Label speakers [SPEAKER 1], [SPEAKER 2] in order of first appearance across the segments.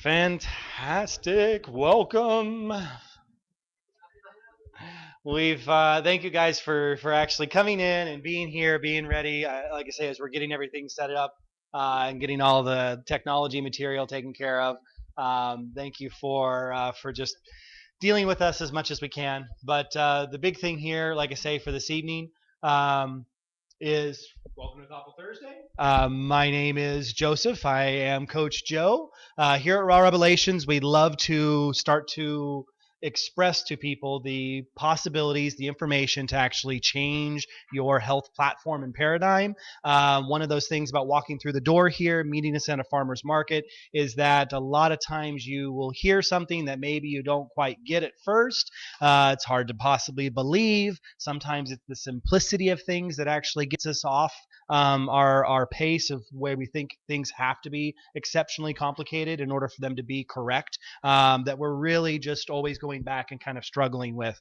[SPEAKER 1] Fantastic. Welcome. We've thank you guys for actually coming in and being here, being ready. Like I say, as we're getting everything set up and getting all the technology material taken care of. Thank you for just dealing with us as much as we can. But the big thing here, like I say, for this evening, um, is welcome to Thoughtful Thursday. My name is Joseph. I am Coach Joe. Here at Raw Revelations, we love to start to express to people the possibilities, the information to actually change your health platform and paradigm. One of those things about walking through the door here, meeting us at a farmer's market, is that a lot of times you will hear something that maybe you don't quite get at first. It's hard to possibly believe. Sometimes it's the simplicity of things that actually gets us off our pace of where we think things have to be exceptionally complicated in order for them to be correct. That we're really just always going back and kind of struggling with.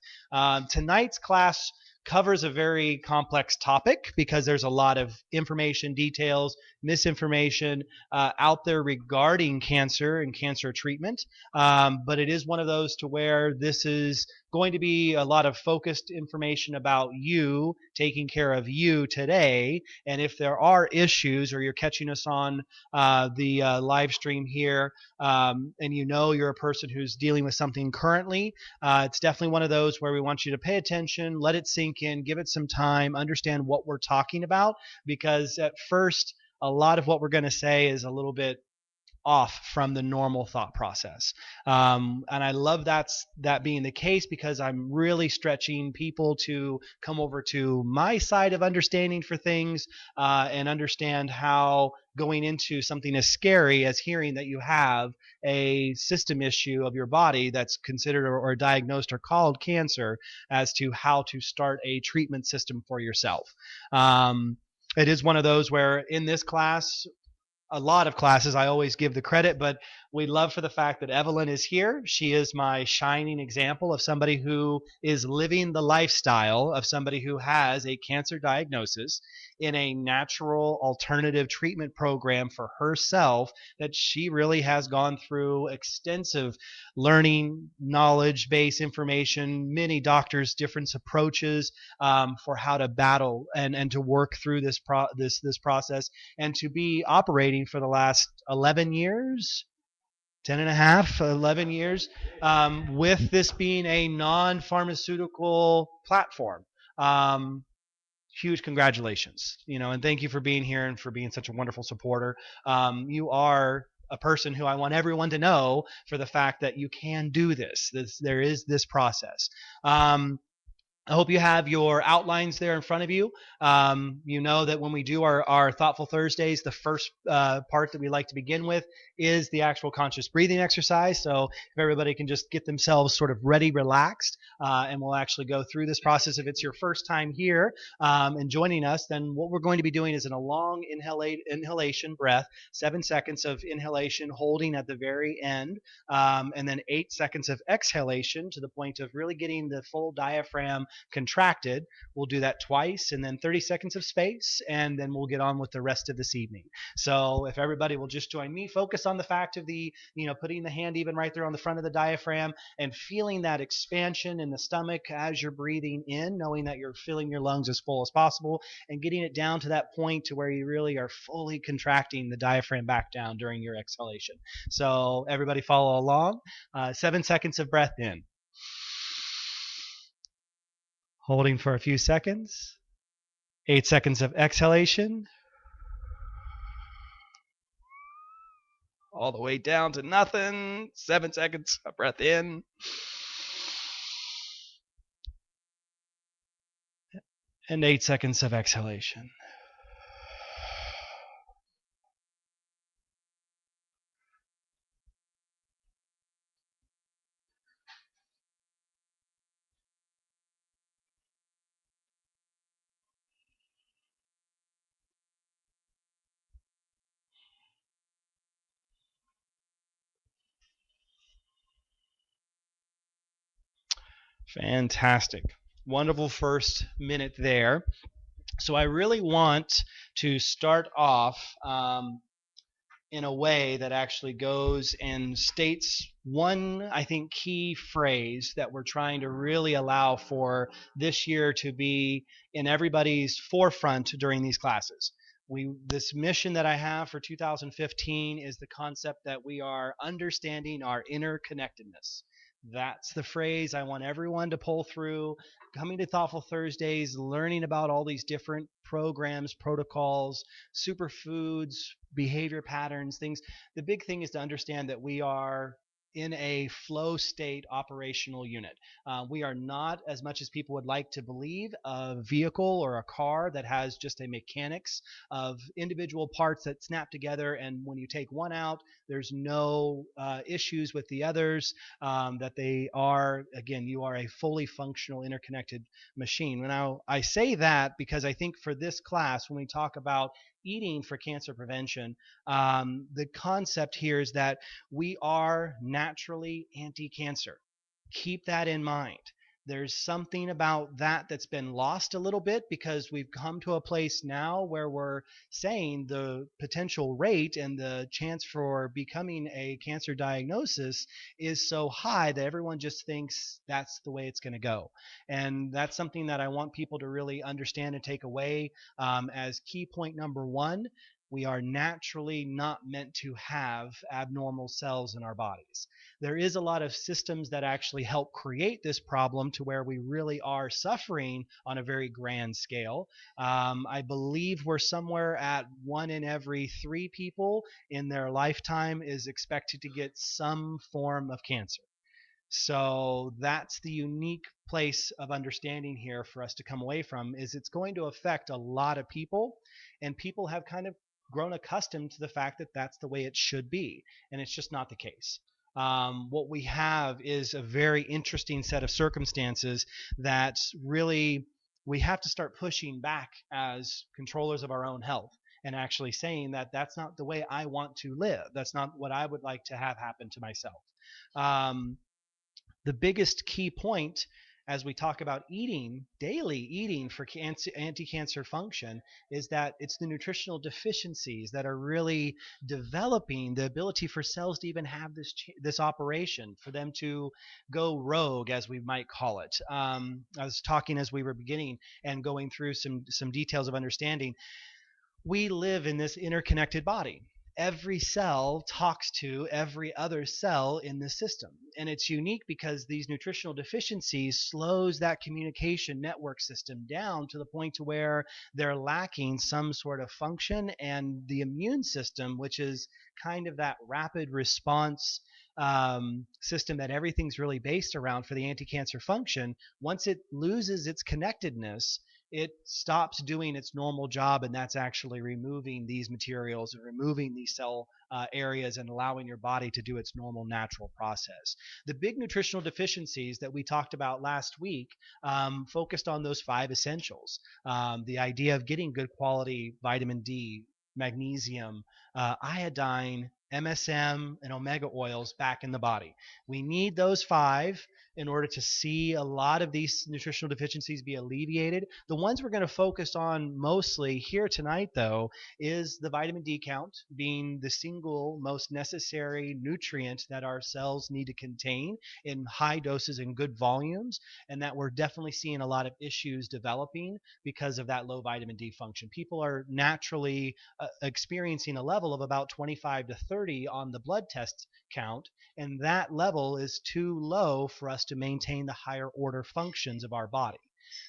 [SPEAKER 1] Tonight's class covers a very complex topic because there's a lot of information, details, misinformation out there regarding cancer and cancer treatment. But it is one of those to where this is going to be a lot of focused information about you taking care of you today. And if there are issues or you're catching us on the live stream here and you know you're a person who's dealing with something currently, it's definitely one of those where we want you to pay attention, let it sink in, give it some time, understand what we're talking about, because at first, a lot of what we're going to say is a little bit off from the normal thought process. And I love that being the case because I'm really stretching people to come over to my side of understanding for things and understand how going into something as scary as hearing that you have a system issue of your body that's considered or diagnosed or called cancer as to how to start a treatment system for yourself. It is one of those where in this class, a lot of classes, I always give the credit, but we love for the fact that Evelyn is here. She is my shining example of somebody who is living the lifestyle of somebody who has a cancer diagnosis in a natural alternative treatment program for herself that she really has gone through extensive learning, knowledge base information, many doctors, different approaches for how to battle and to work through this process and to be operating for the last 11 years, 10 and a half, 11 years, with this being a non-pharmaceutical platform. Huge congratulations, and thank you for being here and for being such a wonderful supporter. You are a person who I want everyone to know for the fact that you can do this. There is this process. I hope you have your outlines there in front of you. You know that when we do our Thoughtful Thursdays, the first part that we like to begin with is the actual conscious breathing exercise. So if everybody can just get themselves sort of ready, relaxed, and we'll actually go through this process. If it's your first time here and joining us, then what we're going to be doing is in a long inhalation breath, 7 seconds of inhalation, holding at the very end, and then 8 seconds of exhalation to the point of really getting the full diaphragm contracted. We'll do that twice and then 30 seconds of space, and then we'll get on with the rest of this evening. So if everybody will just join me, focus on the fact of putting the hand even right there on the front of the diaphragm and feeling that expansion in the stomach as you're breathing in, knowing that you're filling your lungs as full as possible and getting it down to that point to where you really are fully contracting the diaphragm back down during your exhalation. So everybody follow along. 7 seconds of breath in. Holding for a few seconds. 8 seconds of exhalation. All the way down to nothing. 7 seconds of breath in. And 8 seconds of exhalation. Fantastic. Wonderful first minute there. So I really want to start off in a way that actually goes and states one, I think, key phrase that we're trying to really allow for this year to be in everybody's forefront during these classes. This mission that I have for 2015 is the concept that we are understanding our interconnectedness. That's the phrase I want everyone to pull through. Coming to Thoughtful Thursdays, learning about all these different programs, protocols, superfoods, behavior patterns, things. The big thing is to understand that we are in a flow state operational unit. We are not, as much as people would like to believe, a vehicle or a car that has just a mechanics of individual parts that snap together, and when you take one out, there's no issues with the others. That they are, again, you are a fully functional, interconnected machine. Now, I say that because I think for this class, when we talk about eating for cancer prevention, the concept here is that we are naturally anti-cancer. Keep that in mind. There's something about that that's been lost a little bit because we've come to a place now where we're saying the potential rate and the chance for becoming a cancer diagnosis is so high that everyone just thinks that's the way it's going to go. And that's something that I want people to really understand and take away as key point number one. We are naturally not meant to have abnormal cells in our bodies. There is a lot of systems that actually help create this problem to where we really are suffering on a very grand scale. I believe we're somewhere at 1 in every 3 people in their lifetime is expected to get some form of cancer. So that's the unique place of understanding here for us to come away from, is it's going to affect a lot of people, and people have kind of grown accustomed to the fact that that's the way it should be, and it's just not the case. What we have is a very interesting set of circumstances that really we have to start pushing back as controllers of our own health and actually saying that that's not the way I want to live. That's not what I would like to have happen to myself. Um, the biggest key point as we talk about eating, daily eating for anti-cancer function, is that it's the nutritional deficiencies that are really developing the ability for cells to even have this operation, for them to go rogue, as we might call it. I was talking as we were beginning and going through some details of understanding. We live in this interconnected body. Every cell talks to every other cell in the system. And it's unique because these nutritional deficiencies slows that communication network system down to the point to where they're lacking some sort of function, and the immune system, which is kind of that rapid response system that everything's really based around for the anti-cancer function, once it loses its connectedness, it stops doing its normal job, and that's actually removing these materials and removing these cell areas and allowing your body to do its normal natural process. The big nutritional deficiencies that we talked about last week focused on those 5 essentials. The idea of getting good quality vitamin D, magnesium, iodine, MSM, and omega oils back in the body. We need those 5 in order to see a lot of these nutritional deficiencies be alleviated. The ones we're going to focus on mostly here tonight, though, is the vitamin D count being the single most necessary nutrient that our cells need to contain in high doses and good volumes, and that we're definitely seeing a lot of issues developing because of that low vitamin D function. People are naturally experiencing a level of about 25 to 30 on the blood test count, and that level is too low for us to maintain the higher order functions of our body.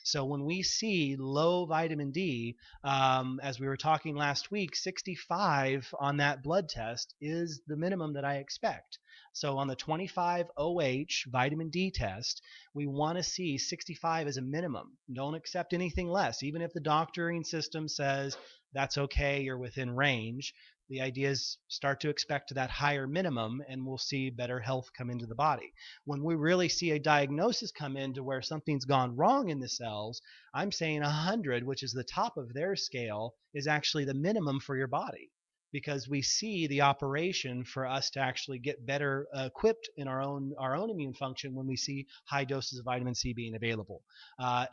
[SPEAKER 1] So when we see low vitamin D, as we were talking last week, 65 on that blood test is the minimum that I expect. So on the 25 OH vitamin D test, we want to see 65 as a minimum. Don't accept anything less. Even if the doctoring system says that's okay, you're within range, the idea is start to expect that higher minimum, and we'll see better health come into the body. When we really see a diagnosis come in to where something's gone wrong in the cells, I'm saying 100, which is the top of their scale, is actually the minimum for your body. because we see the operation for us to actually get better equipped in our own immune function when we see high doses of vitamin C being available.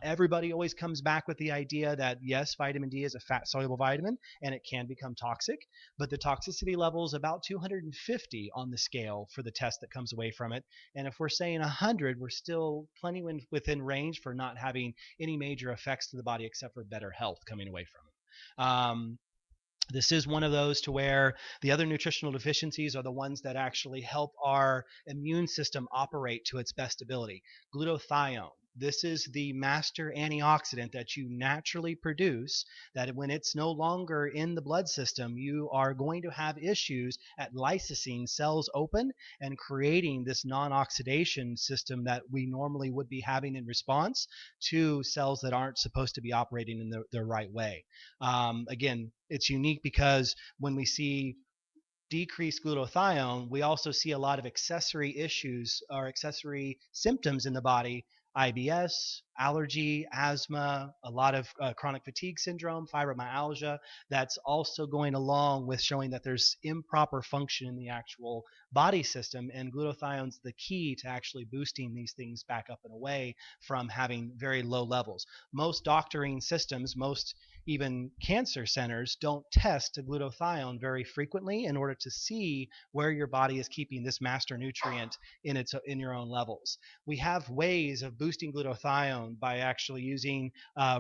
[SPEAKER 1] Everybody always comes back with the idea that yes, vitamin D is a fat soluble vitamin and it can become toxic, but the toxicity level is about 250 on the scale for the test that comes away from it. And if we're saying 100, we're still plenty within range for not having any major effects to the body except for better health coming away from it. This is one of those to where the other nutritional deficiencies are the ones that actually help our immune system operate to its best ability. Glutathione. This is the master antioxidant that you naturally produce, that when it's no longer in the blood system, you are going to have issues at lysosine cells open and creating this non-oxidation system that we normally would be having in response to cells that aren't supposed to be operating in the right way. Again, it's unique because when we see decreased glutathione, we also see a lot of accessory issues or accessory symptoms in the body: IBS, allergy, asthma, a lot of chronic fatigue syndrome, fibromyalgia. That's also going along with showing that there's improper function in the actual body system. And glutathione's the key to actually boosting these things back up and away from having very low levels. Most doctoring systems, most even cancer centers don't test glutathione very frequently in order to see where your body is keeping this master nutrient in your own levels. We have ways of boosting glutathione by actually using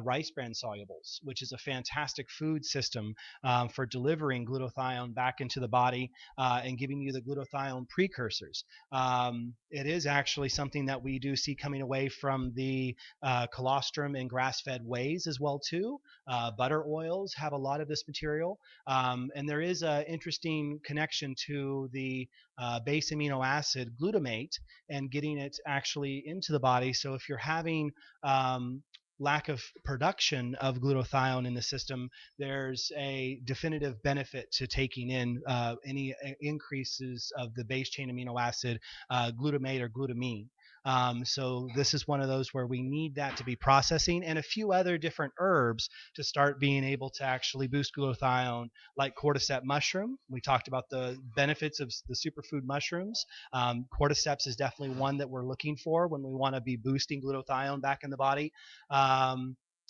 [SPEAKER 1] rice bran solubles, which is a fantastic food system for delivering glutathione back into the body and giving you the glutathione precursors. It is actually something that we do see coming away from the colostrum and grass-fed wheys as well too. Butter oils have a lot of this material, and there is an interesting connection to the base amino acid glutamate and getting it actually into the body. So if you're having lack of production of glutathione in the system, there's a definitive benefit to taking in any increases of the base chain amino acid glutamate or glutamine. So this is one of those where we need that to be processing, and a few other different herbs to start being able to actually boost glutathione, like cordyceps mushroom. We talked about the benefits of the superfood mushrooms. Cordyceps is definitely one that we're looking for when we want to be boosting glutathione back in the body.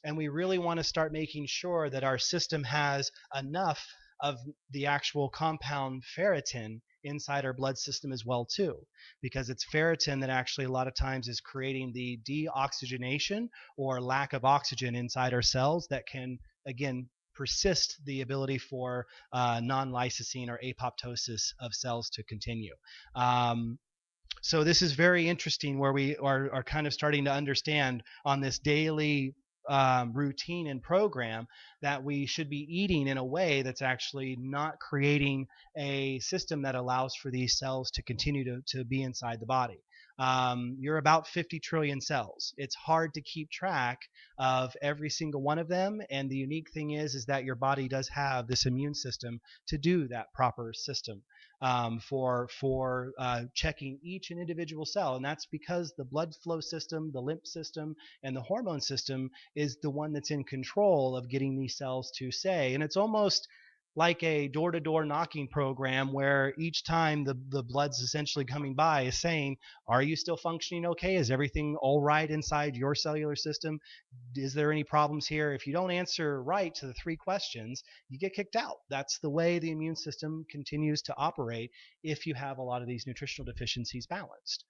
[SPEAKER 1] And we really want to start making sure that our system has enough of the actual compound ferritin inside our blood system as well too, because it's ferritin that actually a lot of times is creating the deoxygenation or lack of oxygen inside our cells that can again persist the ability for non-lysosine or apoptosis of cells to continue. So this is very interesting where we are kind of starting to understand on this daily routine and program that we should be eating in a way that's actually not creating a system that allows for these cells to continue to be inside the body. You're about 50 trillion cells. It's hard to keep track of every single one of them, and the unique thing is that your body does have this immune system to do that proper system for checking each and individual cell, and that's because the blood flow system, the lymph system, and the hormone system is the one that's in control of getting these cells to say. And it's almost like a door-to-door knocking program where each time the blood's essentially coming by is saying, are you still functioning okay? Is everything all right inside your cellular system? Is there any problems here? If you don't answer right to the 3 questions, you get kicked out. That's the way the immune system continues to operate if you have a lot of these nutritional deficiencies balanced.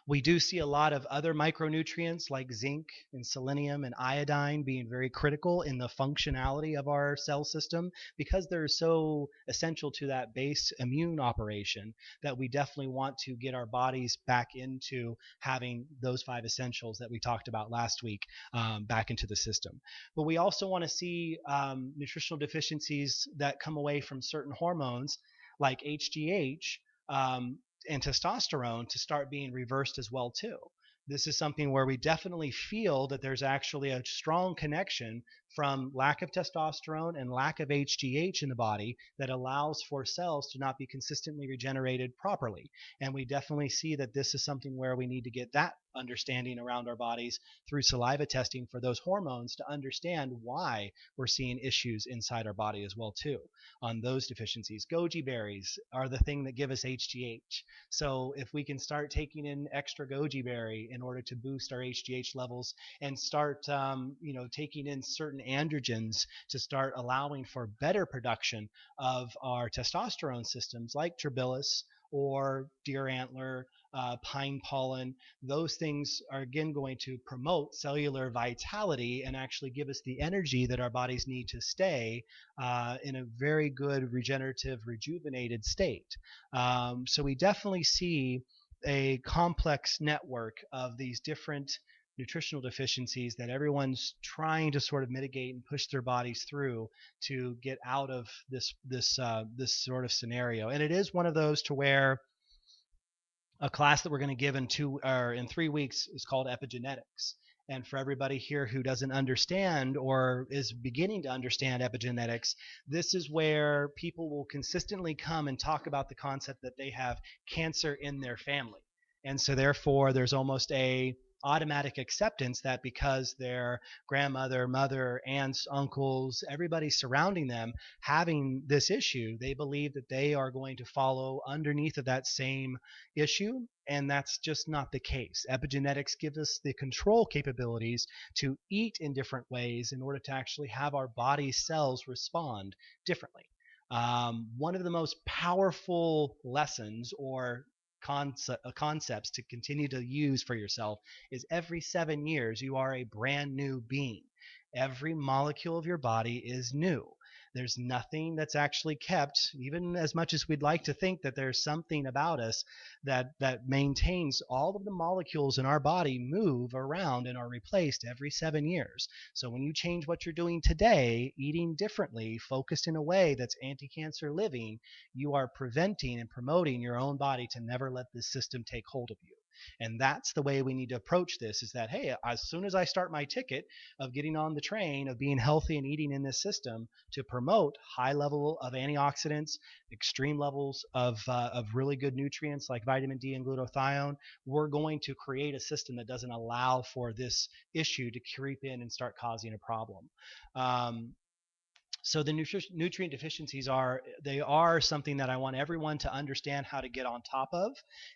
[SPEAKER 1] We do see a lot of other micronutrients like zinc and selenium and iodine being very critical in the functionality of our cell system because they're so essential to that base immune operation that we definitely want to get our bodies back into having those 5 essentials that we talked about last week back into the system. But we also want to see nutritional deficiencies that come away from certain hormones like HGH, and testosterone to start being reversed as well too. This is something where we definitely feel that there's actually a strong connection from lack of testosterone and lack of HGH in the body that allows for cells to not be consistently regenerated properly. And we definitely see that this is something where we need to get that understanding around our bodies through saliva testing for those hormones to understand why we're seeing issues inside our body as well too on those deficiencies. Goji berries are the thing that give us HGH. So if we can start taking in extra goji berry in order to boost our HGH levels and start, taking in certain androgens to start allowing for better production of our testosterone systems like Tribillus or deer antler, pine pollen, those things are again going to promote cellular vitality and actually give us the energy that our bodies need to stay in a very good regenerative, rejuvenated state. So we definitely see a complex network of these different nutritional deficiencies that everyone's trying to sort of mitigate and push their bodies through to get out of this sort of scenario. And it is one of those to where a class that we're going to give in 3 weeks is called epigenetics. And for everybody here who doesn't understand or is beginning to understand epigenetics, this is where people will consistently come and talk about the concept that they have cancer in their family. And so therefore there's almost a automatic acceptance that because their grandmother, mother, aunts, uncles, everybody surrounding them having this issue, they believe that they are going to follow underneath of that same issue, and that's just not the case. Epigenetics gives us the control capabilities to eat in different ways in order to actually have our body cells respond differently. One of the most powerful lessons or concepts to continue to use for yourself is every 7 years you are a brand new being. Every molecule of your body is new. There's nothing that's actually kept, even as much as we'd like to think that there's something about us that maintains all of the molecules in our body move around and are replaced every 7 years. So when you change what you're doing today, eating differently, focused in a way that's anti-cancer living, you are preventing and promoting your own body to never let this system take hold of you. And that's the way we need to approach this, is that, hey, as soon as I start my ticket of getting on the train of being healthy and eating in this system to promote high level of antioxidants, extreme levels of really good nutrients like vitamin D and glutathione, we're going to create a system that doesn't allow for this issue to creep in and start causing a problem. So the nutrient deficiencies are something that I want everyone to understand how to get on top of.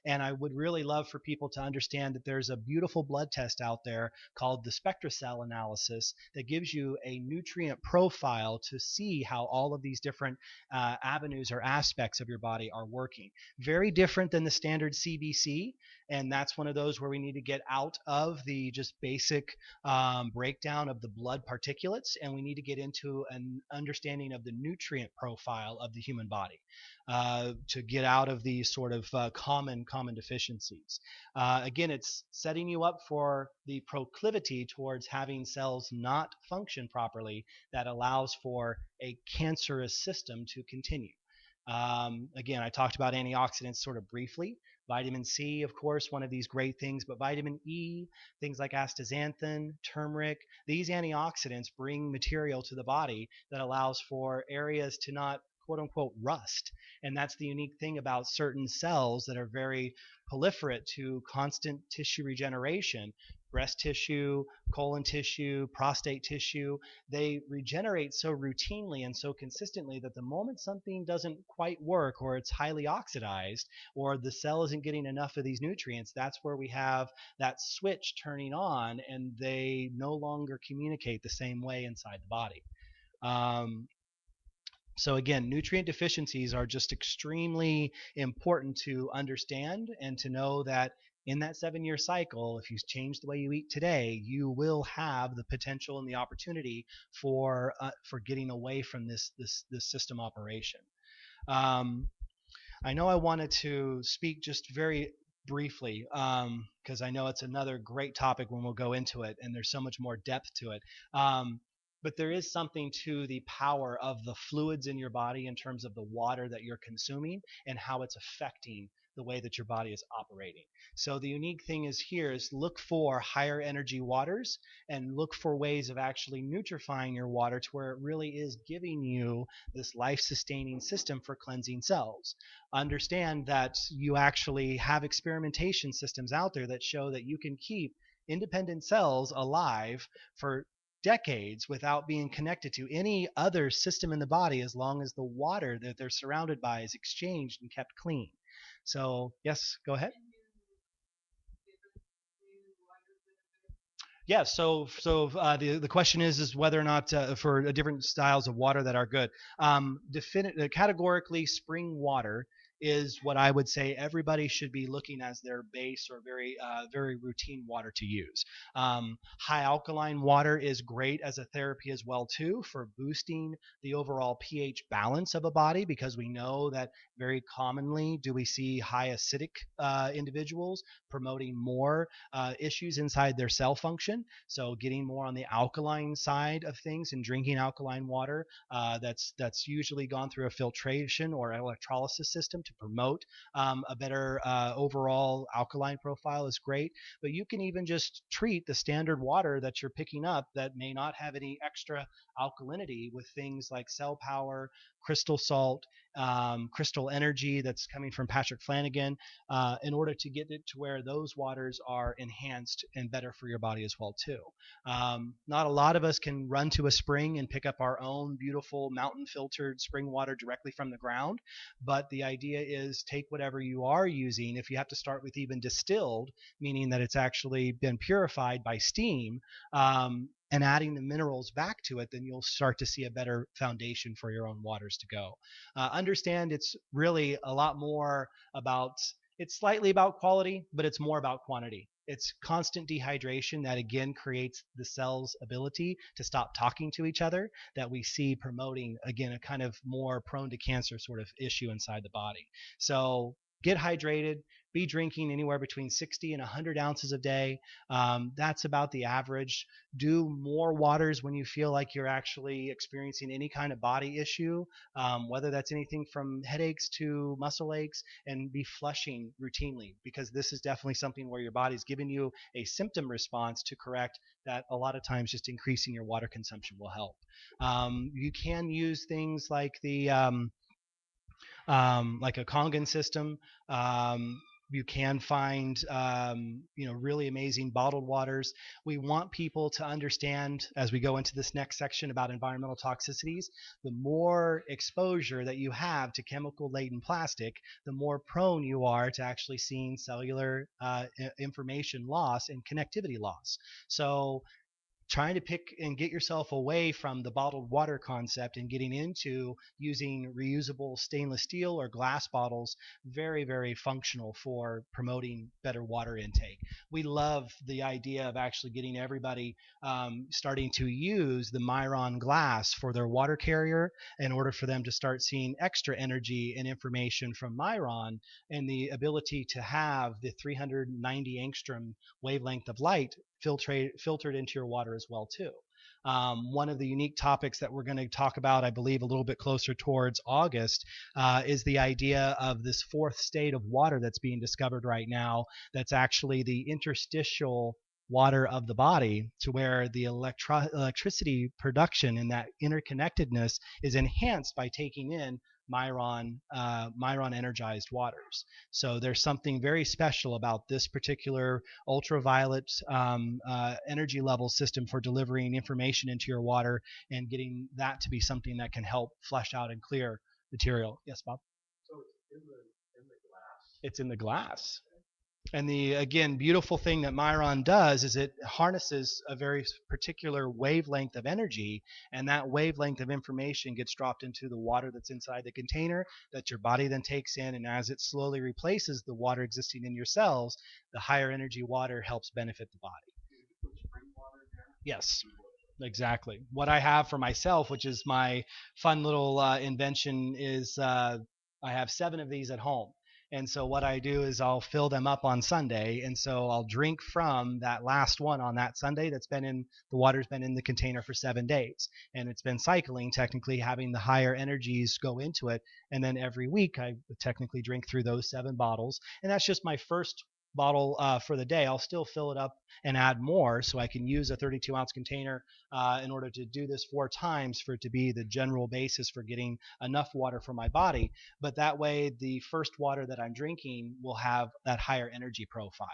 [SPEAKER 1] And I would really love for people to understand that there's a beautiful blood test out there called the SpectraCell analysis that gives you a nutrient profile to see how all of these different avenues or aspects of your body are working. Very different than the standard CBC. And that's one of those where we need to get out of the just basic breakdown of the blood particulates, and we need to get into an understanding of the nutrient profile of the human body to get out of these sort of common deficiencies. Again, it's setting you up for the proclivity towards having cells not function properly that allows for a cancerous system to continue. Again, I talked about antioxidants sort of briefly. Vitamin C, of course, one of these great things, but vitamin E, things like astaxanthin, turmeric, these antioxidants bring material to the body that allows for areas to not quote unquote rust. And that's the unique thing about certain cells that are very proliferate to constant tissue regeneration. Breast tissue, colon tissue, prostate tissue, they regenerate so routinely and so consistently that the moment something doesn't quite work or it's highly oxidized or the cell isn't getting enough of these nutrients, that's where we have that switch turning on and they no longer communicate the same way inside the body. So again, nutrient deficiencies are just extremely important to understand and to know that in that 7 year cycle, if you change the way you eat today, you will have the potential and the opportunity for getting away from this system operation. I know I wanted to speak just very briefly because I know it's another great topic when we'll go into it, and there's so much more depth to it. But there is something to the power of the fluids in your body in terms of the water that you're consuming and how it's affecting the way that your body is operating. So the unique thing is here is look for higher energy waters and look for ways of actually nutrifying your water to where it really is giving you this life sustaining system for cleansing cells. Understand that you actually have experimentation systems out there that show that you can keep independent cells alive for decades without being connected to any other system in the body as long as the water that they're surrounded by is exchanged and kept clean. So, yes, go ahead. Yeah, the question is whether or not for different styles of water that are good. Categorically, spring water is what I would say everybody should be looking as their base or very routine water to use. High alkaline water is great as a therapy as well too for boosting the overall pH balance of a body, because we know that very commonly do we see high acidic individuals promoting more issues inside their cell function. So getting more on the alkaline side of things and drinking alkaline water that's usually gone through a filtration or electrolysis system to promote a better overall alkaline profile is great. But you can even just treat the standard water that you're picking up that may not have any extra alkalinity with things like Cell Power, Crystal Salt, Crystal Energy that's coming from Patrick Flanagan, in order to get it to where those waters are enhanced and better for your body as well too. Not a lot of us can run to a spring and pick up our own beautiful mountain filtered spring water directly from the ground, but the idea is take whatever you are using. If you have to start with even distilled, meaning that it's actually been purified by steam, and adding the minerals back to it, then you'll start to see a better foundation for your own waters to go. Understand it's really a lot more about, it's slightly about quality, but it's more about quantity. It's constant dehydration that again creates the cell's ability to stop talking to each other, that we see promoting again a kind of more prone to cancer sort of issue inside the body. So get hydrated, be drinking anywhere between 60 and 100 ounces a day. That's about the average. Do more waters when you feel like you're actually experiencing any kind of body issue, whether that's anything from headaches to muscle aches, and be flushing routinely, because this is definitely something where your body's giving you a symptom response to correct that. A lot of times just increasing your water consumption will help. You can use things like a Kangen system. You can find really amazing bottled waters. We want people to understand, as we go into this next section about environmental toxicities, the more exposure that you have to chemical laden plastic, the more prone you are to actually seeing cellular information loss and connectivity loss. So trying to pick and get yourself away from the bottled water concept and getting into using reusable stainless steel or glass bottles, very, very functional for promoting better water intake. We love the idea of actually getting everybody starting to use the Myron glass for their water carrier in order for them to start seeing extra energy and information from Myron, and the ability to have the 390 angstrom wavelength of light filtered into your water as well too. One of the unique topics that we're going to talk about, I believe, a little bit closer towards August, is the idea of this fourth state of water that's being discovered right now. That's actually the interstitial water of the body, to where the electricity production and that interconnectedness is enhanced by taking in Myron energized waters. So there's something very special about this particular ultraviolet energy level system for delivering information into your water and getting that to be something that can help flush out and clear material. Yes, Bob? So it's in the glass. And the, again, beautiful thing that Myron does is it harnesses a very particular wavelength of energy, and that wavelength of information gets dropped into the water that's inside the container that your body then takes in, and as it slowly replaces the water existing in your cells, the higher energy water helps benefit the body. Yes, exactly. What I have for myself, which is my fun little invention, is I have 7 of these at home. And so what I do is I'll fill them up on Sunday. And so I'll drink from that last one on that Sunday that's been in the water's been in the container for 7 days. And it's been cycling, technically having the higher energies go into it. And then every week I technically drink through those 7 bottles. And that's just my first bottle for the day. I'll still fill it up and add more so I can use a 32-ounce container in order to do this 4 times for it to be the general basis for getting enough water for my body. But that way, the first water that I'm drinking will have that higher energy profile.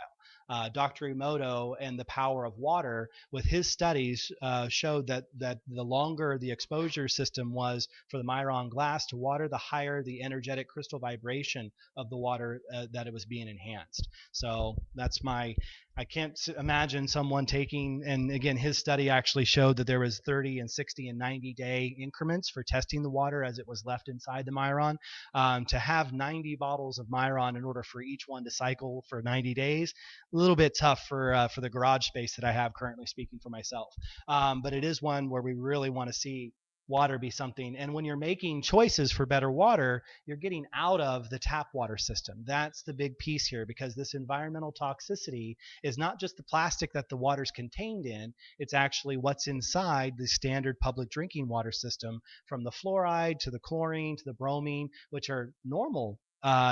[SPEAKER 1] Dr. Emoto and the power of water, with his studies, showed that the longer the exposure system was for the Myron glass to water, the higher the energetic crystal vibration of the water that it was being enhanced. So that's my I can't imagine someone taking, and again, his study actually showed that there was 30 and 60 and 90-day increments for testing the water as it was left inside the Myron. To have 90 bottles of Myron in order for each one to cycle for 90 days, a little bit tough for the garage space that I have currently, speaking for myself. But it is one where we really want to see water be something. And when you're making choices for better water, you're getting out of the tap water system. That's the big piece here, because this environmental toxicity is not just the plastic that the water's contained in, it's actually what's inside the standard public drinking water system, from the fluoride to the chlorine to the bromine, which are normal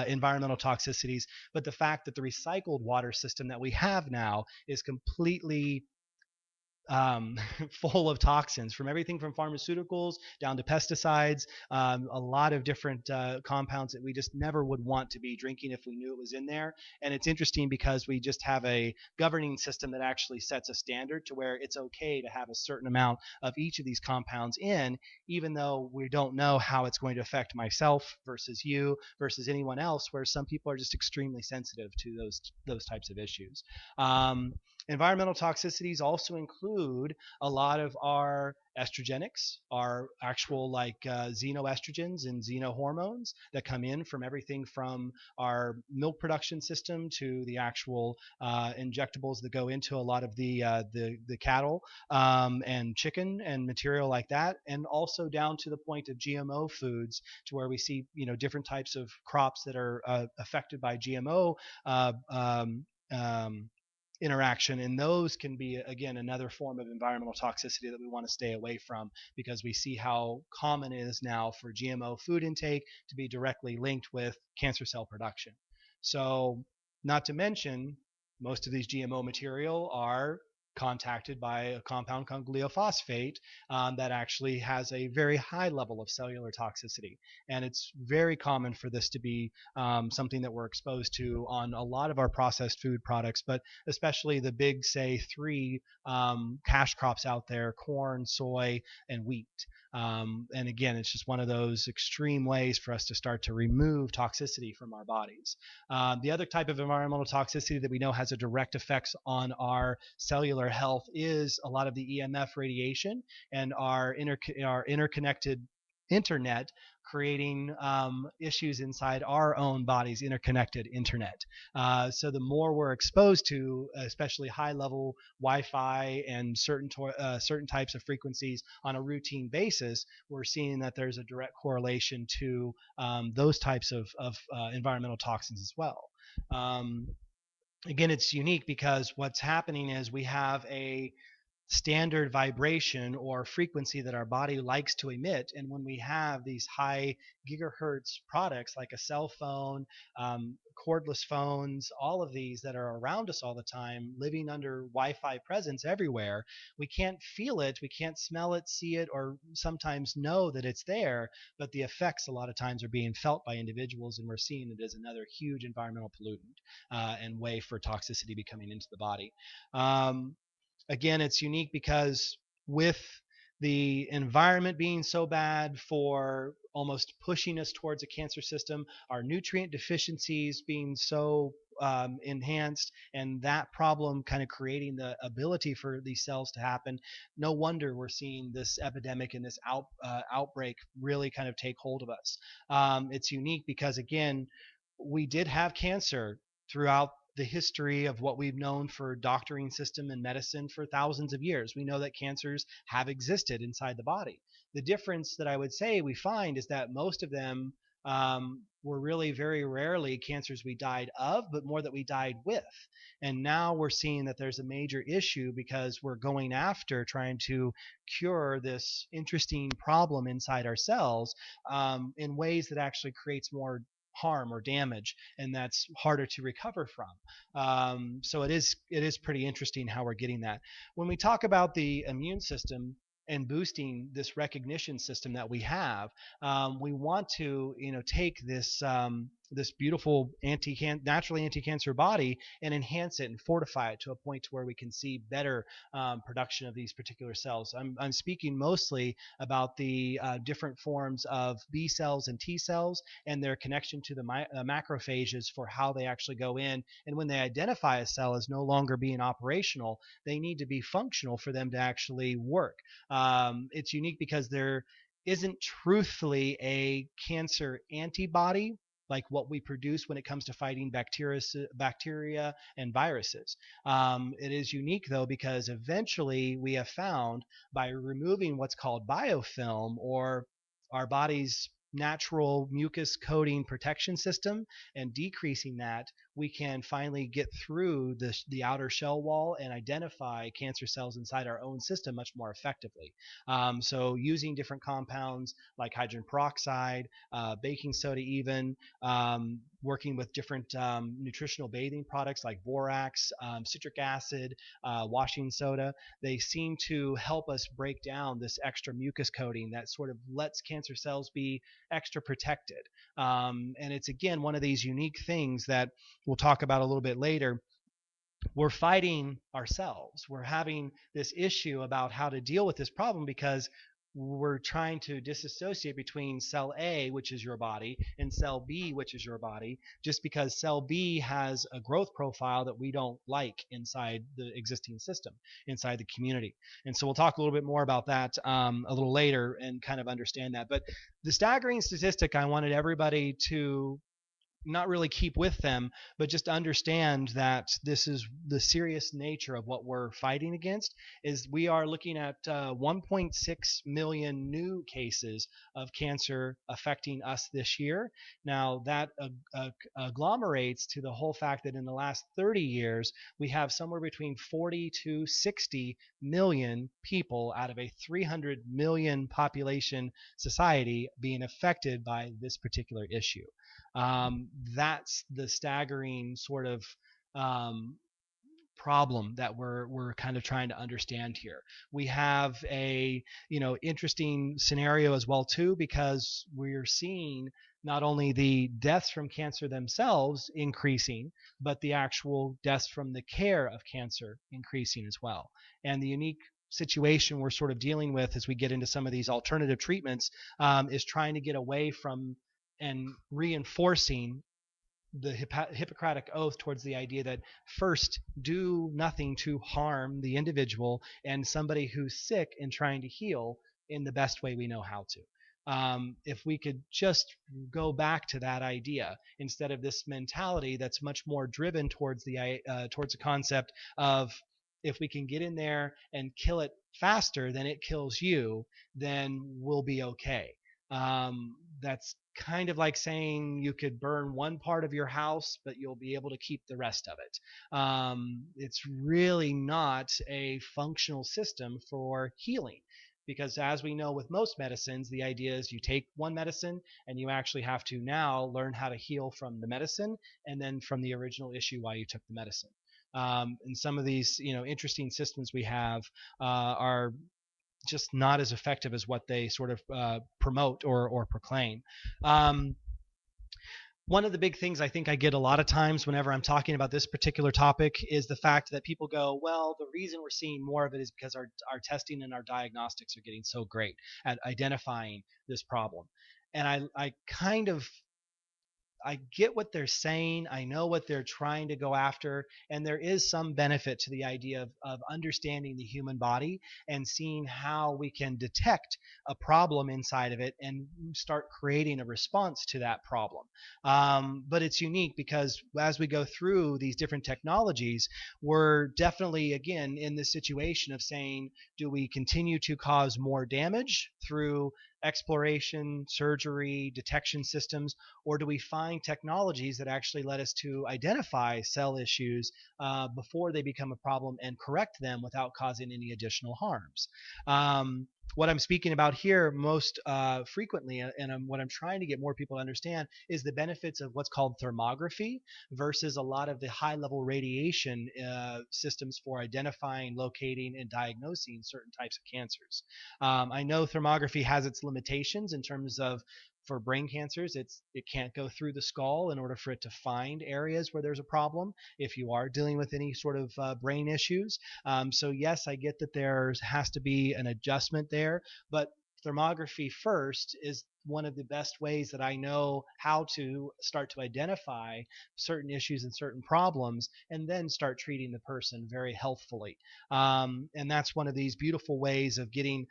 [SPEAKER 1] environmental toxicities. But the fact that the recycled water system that we have now is completely um, full of toxins, from everything from pharmaceuticals down to pesticides, a lot of different compounds that we just never would want to be drinking if we knew it was in there. And it's interesting because we just have a governing system that actually sets a standard to where it's okay to have a certain amount of each of these compounds in, even though we don't know how it's going to affect myself versus you versus anyone else, where some people are just extremely sensitive to those types of issues. Environmental toxicities also include a lot of our estrogenics, our actual like xenoestrogens and xenohormones that come in from everything from our milk production system to the actual injectables that go into a lot of the cattle and chicken and material like that, and also down to the point of GMO foods, to where we see different types of crops that are affected by GMO. Uh, um, um, Interaction, and those can be again another form of environmental toxicity that we want to stay away from, because we see how common it is now for GMO food intake to be directly linked with cancer cell production. So, not to mention, most of these GMO material are contacted by a compound called glyphosate that actually has a very high level of cellular toxicity. And it's very common for this to be something that we're exposed to on a lot of our processed food products, but especially the big, say, three cash crops out there: corn, soy, and wheat. And again, it's just one of those extreme ways for us to start to remove toxicity from our bodies. The other type of environmental toxicity that we know has a direct effects on our cellular health is a lot of the EMF radiation and our interconnected internet, creating issues inside our own body's interconnected internet. So the more we're exposed to, especially high-level Wi-Fi and certain types of frequencies on a routine basis, we're seeing that there's a direct correlation to those types of environmental toxins as well. Um, Again, it's unique because what's happening is we have a standard vibration or frequency that our body likes to emit. And when we have these high gigahertz products like a cell phone, cordless phones, all of these that are around us all the time, living under Wi-Fi presence everywhere, we can't feel it, we can't smell it, see it, or sometimes know that it's there, but the effects a lot of times are being felt by individuals, and we're seeing it as another huge environmental pollutant and way for toxicity to be coming into the body. Um, Again, it's unique because with the environment being so bad for almost pushing us towards a cancer system, our nutrient deficiencies being so enhanced, and that problem kind of creating the ability for these cells to happen, no wonder we're seeing this epidemic and this outbreak really kind of take hold of us. It's unique because, again, we did have cancer throughout the history of what we've known for doctoring system and medicine for thousands of years. We know that cancers have existed inside the body. The difference that I would say we find is that most of them were really very rarely cancers we died of, but more that we died with. And now we're seeing that there's a major issue because we're going after trying to cure this interesting problem inside ourselves in ways that actually creates more harm or damage, and that's harder to recover from. So it is pretty interesting how we're getting that. When we talk about the immune system and boosting this recognition system that we have, we want to take this beautiful naturally anti-cancer body and enhance it and fortify it to a point to where we can see better production of these particular cells. I'm speaking mostly about the different forms of B cells and T cells and their connection to the macrophages for how they actually go in. And when they identify a cell as no longer being operational, they need to be functional for them to actually work. It's unique because there isn't truthfully a cancer antibody like what we produce when it comes to fighting bacteria and viruses. It is unique though because eventually we have found by removing what's called biofilm, or our body's natural mucus coating protection system, and decreasing that, we can finally get through the outer shell wall and identify cancer cells inside our own system much more effectively. So using different compounds like hydrogen peroxide, baking soda even, working with different nutritional bathing products like borax, citric acid, washing soda, they seem to help us break down this extra mucus coating that sort of lets cancer cells be extra protected. And it's again one of these unique things that we'll talk about a little bit later. We're fighting ourselves. We're having this issue about how to deal with this problem because we're trying to disassociate between cell A, which is your body, and cell B, which is your body, just because cell B has a growth profile that we don't like inside the existing system, inside the community. And so we'll talk a little bit more about that a little later and kind of understand that. But the staggering statistic I wanted everybody to not really keep with them, but just understand that this is the serious nature of what we're fighting against. Is we are looking at 1.6 million new cases of cancer affecting us this year. Now that agglomerates to the whole fact that in the last 30 years we have somewhere between 40 to 60 million people out of a 300 million population society being affected by this particular issue. That's the staggering sort of problem that we're kind of trying to understand here. We have a interesting scenario as well too, because we're seeing not only the deaths from cancer themselves increasing, but the actual deaths from the care of cancer increasing as well. And the unique situation we're sort of dealing with as we get into some of these alternative treatments is trying to get away from and reinforcing the Hippocratic oath towards the idea that first do nothing to harm the individual and somebody who's sick and trying to heal in the best way we know how to. If we could just go back to that idea instead of this mentality that's much more driven towards the concept of if we can get in there and kill it faster than it kills you, then we'll be okay. That's kind of like saying you could burn one part of your house, but you'll be able to keep the rest of it. It's really not a functional system for healing. Because as we know with most medicines, the idea is you take one medicine and you actually have to now learn how to heal from the medicine and then from the original issue why you took the medicine. And some of these, interesting systems we have are just not as effective as what they sort of promote or proclaim. One of the big things I think I get a lot of times whenever I'm talking about this particular topic is the fact that people go, well, the reason we're seeing more of it is because our testing and our diagnostics are getting so great at identifying this problem. And I kind of I get what they're saying. I know what they're trying to go after. And there is some benefit to the idea of understanding the human body and seeing how we can detect a problem inside of it and start creating a response to that problem. But it's unique because as we go through these different technologies, we're definitely, again, in this situation of saying, do we continue to cause more damage through exploration, surgery, detection systems, or do we find technologies that actually let us to identify cell issues before they become a problem and correct them without causing any additional harms? What I'm speaking about here most frequently, and what I'm trying to get more people to understand, is the benefits of what's called thermography versus a lot of the high level radiation systems for identifying, locating, and diagnosing certain types of cancers. I know thermography has its limitations in terms of for brain cancers, it can't go through the skull in order for it to find areas where there's a problem if you are dealing with any sort of brain issues. So yes, I get that there has to be an adjustment there, but thermography first is one of the best ways that I know how to start to identify certain issues and certain problems and then start treating the person very healthfully. And that's one of these beautiful ways of getting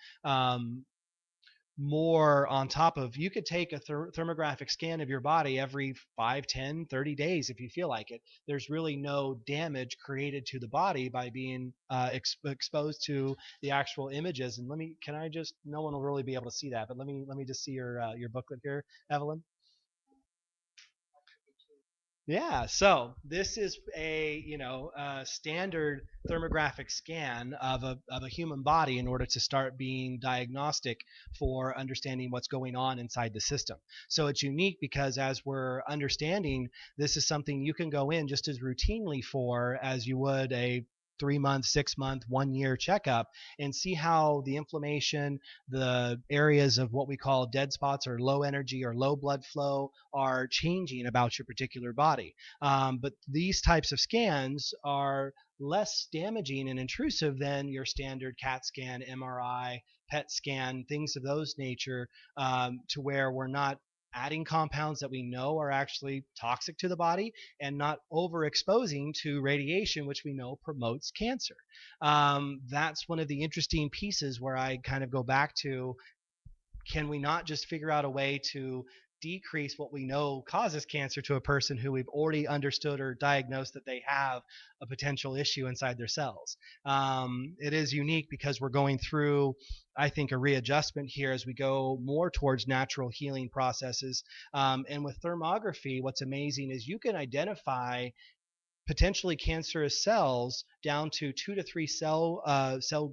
[SPEAKER 1] more on top of. You could take a thermographic scan of your body every 5, 10, 30 days if you feel like it. There's really no damage created to the body by being exposed to the actual images. And can I just, no one will really be able to see that, but let me just see your booklet here, Evelyn. Yeah, so this is a standard thermographic scan of a human body in order to start being diagnostic for understanding what's going on inside the system. So it's unique because as we're understanding, this is something you can go in just as routinely for as you would a 3 month, 6 month, 1 year checkup and see how the inflammation, the areas of what we call dead spots or low energy or low blood flow are changing about your particular body. But these types of scans are less damaging and intrusive than your standard CAT scan, MRI, PET scan, things of those nature, to where we're not adding compounds that we know are actually toxic to the body and not overexposing to radiation, which we know promotes cancer. That's one of the interesting pieces where I kind of go back to, can we not just figure out a way to decrease what we know causes cancer to a person who we've already understood or diagnosed that they have a potential issue inside their cells? It is unique because we're going through, I think, a readjustment here as we go more towards natural healing processes. And with thermography, what's amazing is you can identify potentially cancerous cells down to 2 to 3 cell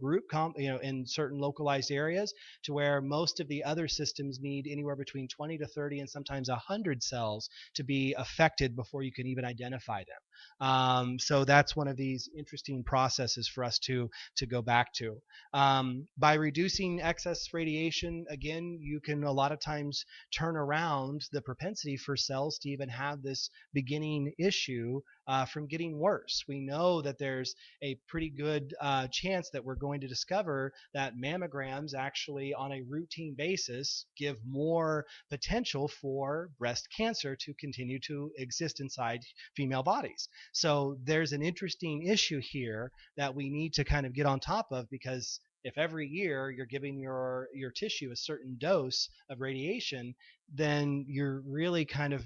[SPEAKER 1] group in certain localized areas, to where most of the other systems need anywhere between 20 to 30 and sometimes 100 cells to be affected before you can even identify them. So that's one of these interesting processes for us to go back to. By reducing excess radiation, again, you can a lot of times turn around the propensity for cells to even have this beginning issue from getting worse. We know that there's a pretty good chance that we're going to discover that mammograms actually, on a routine basis, give more potential for breast cancer to continue to exist inside female bodies. So there's an interesting issue here that we need to kind of get on top of, because if every year you're giving your tissue a certain dose of radiation, then you're really kind of,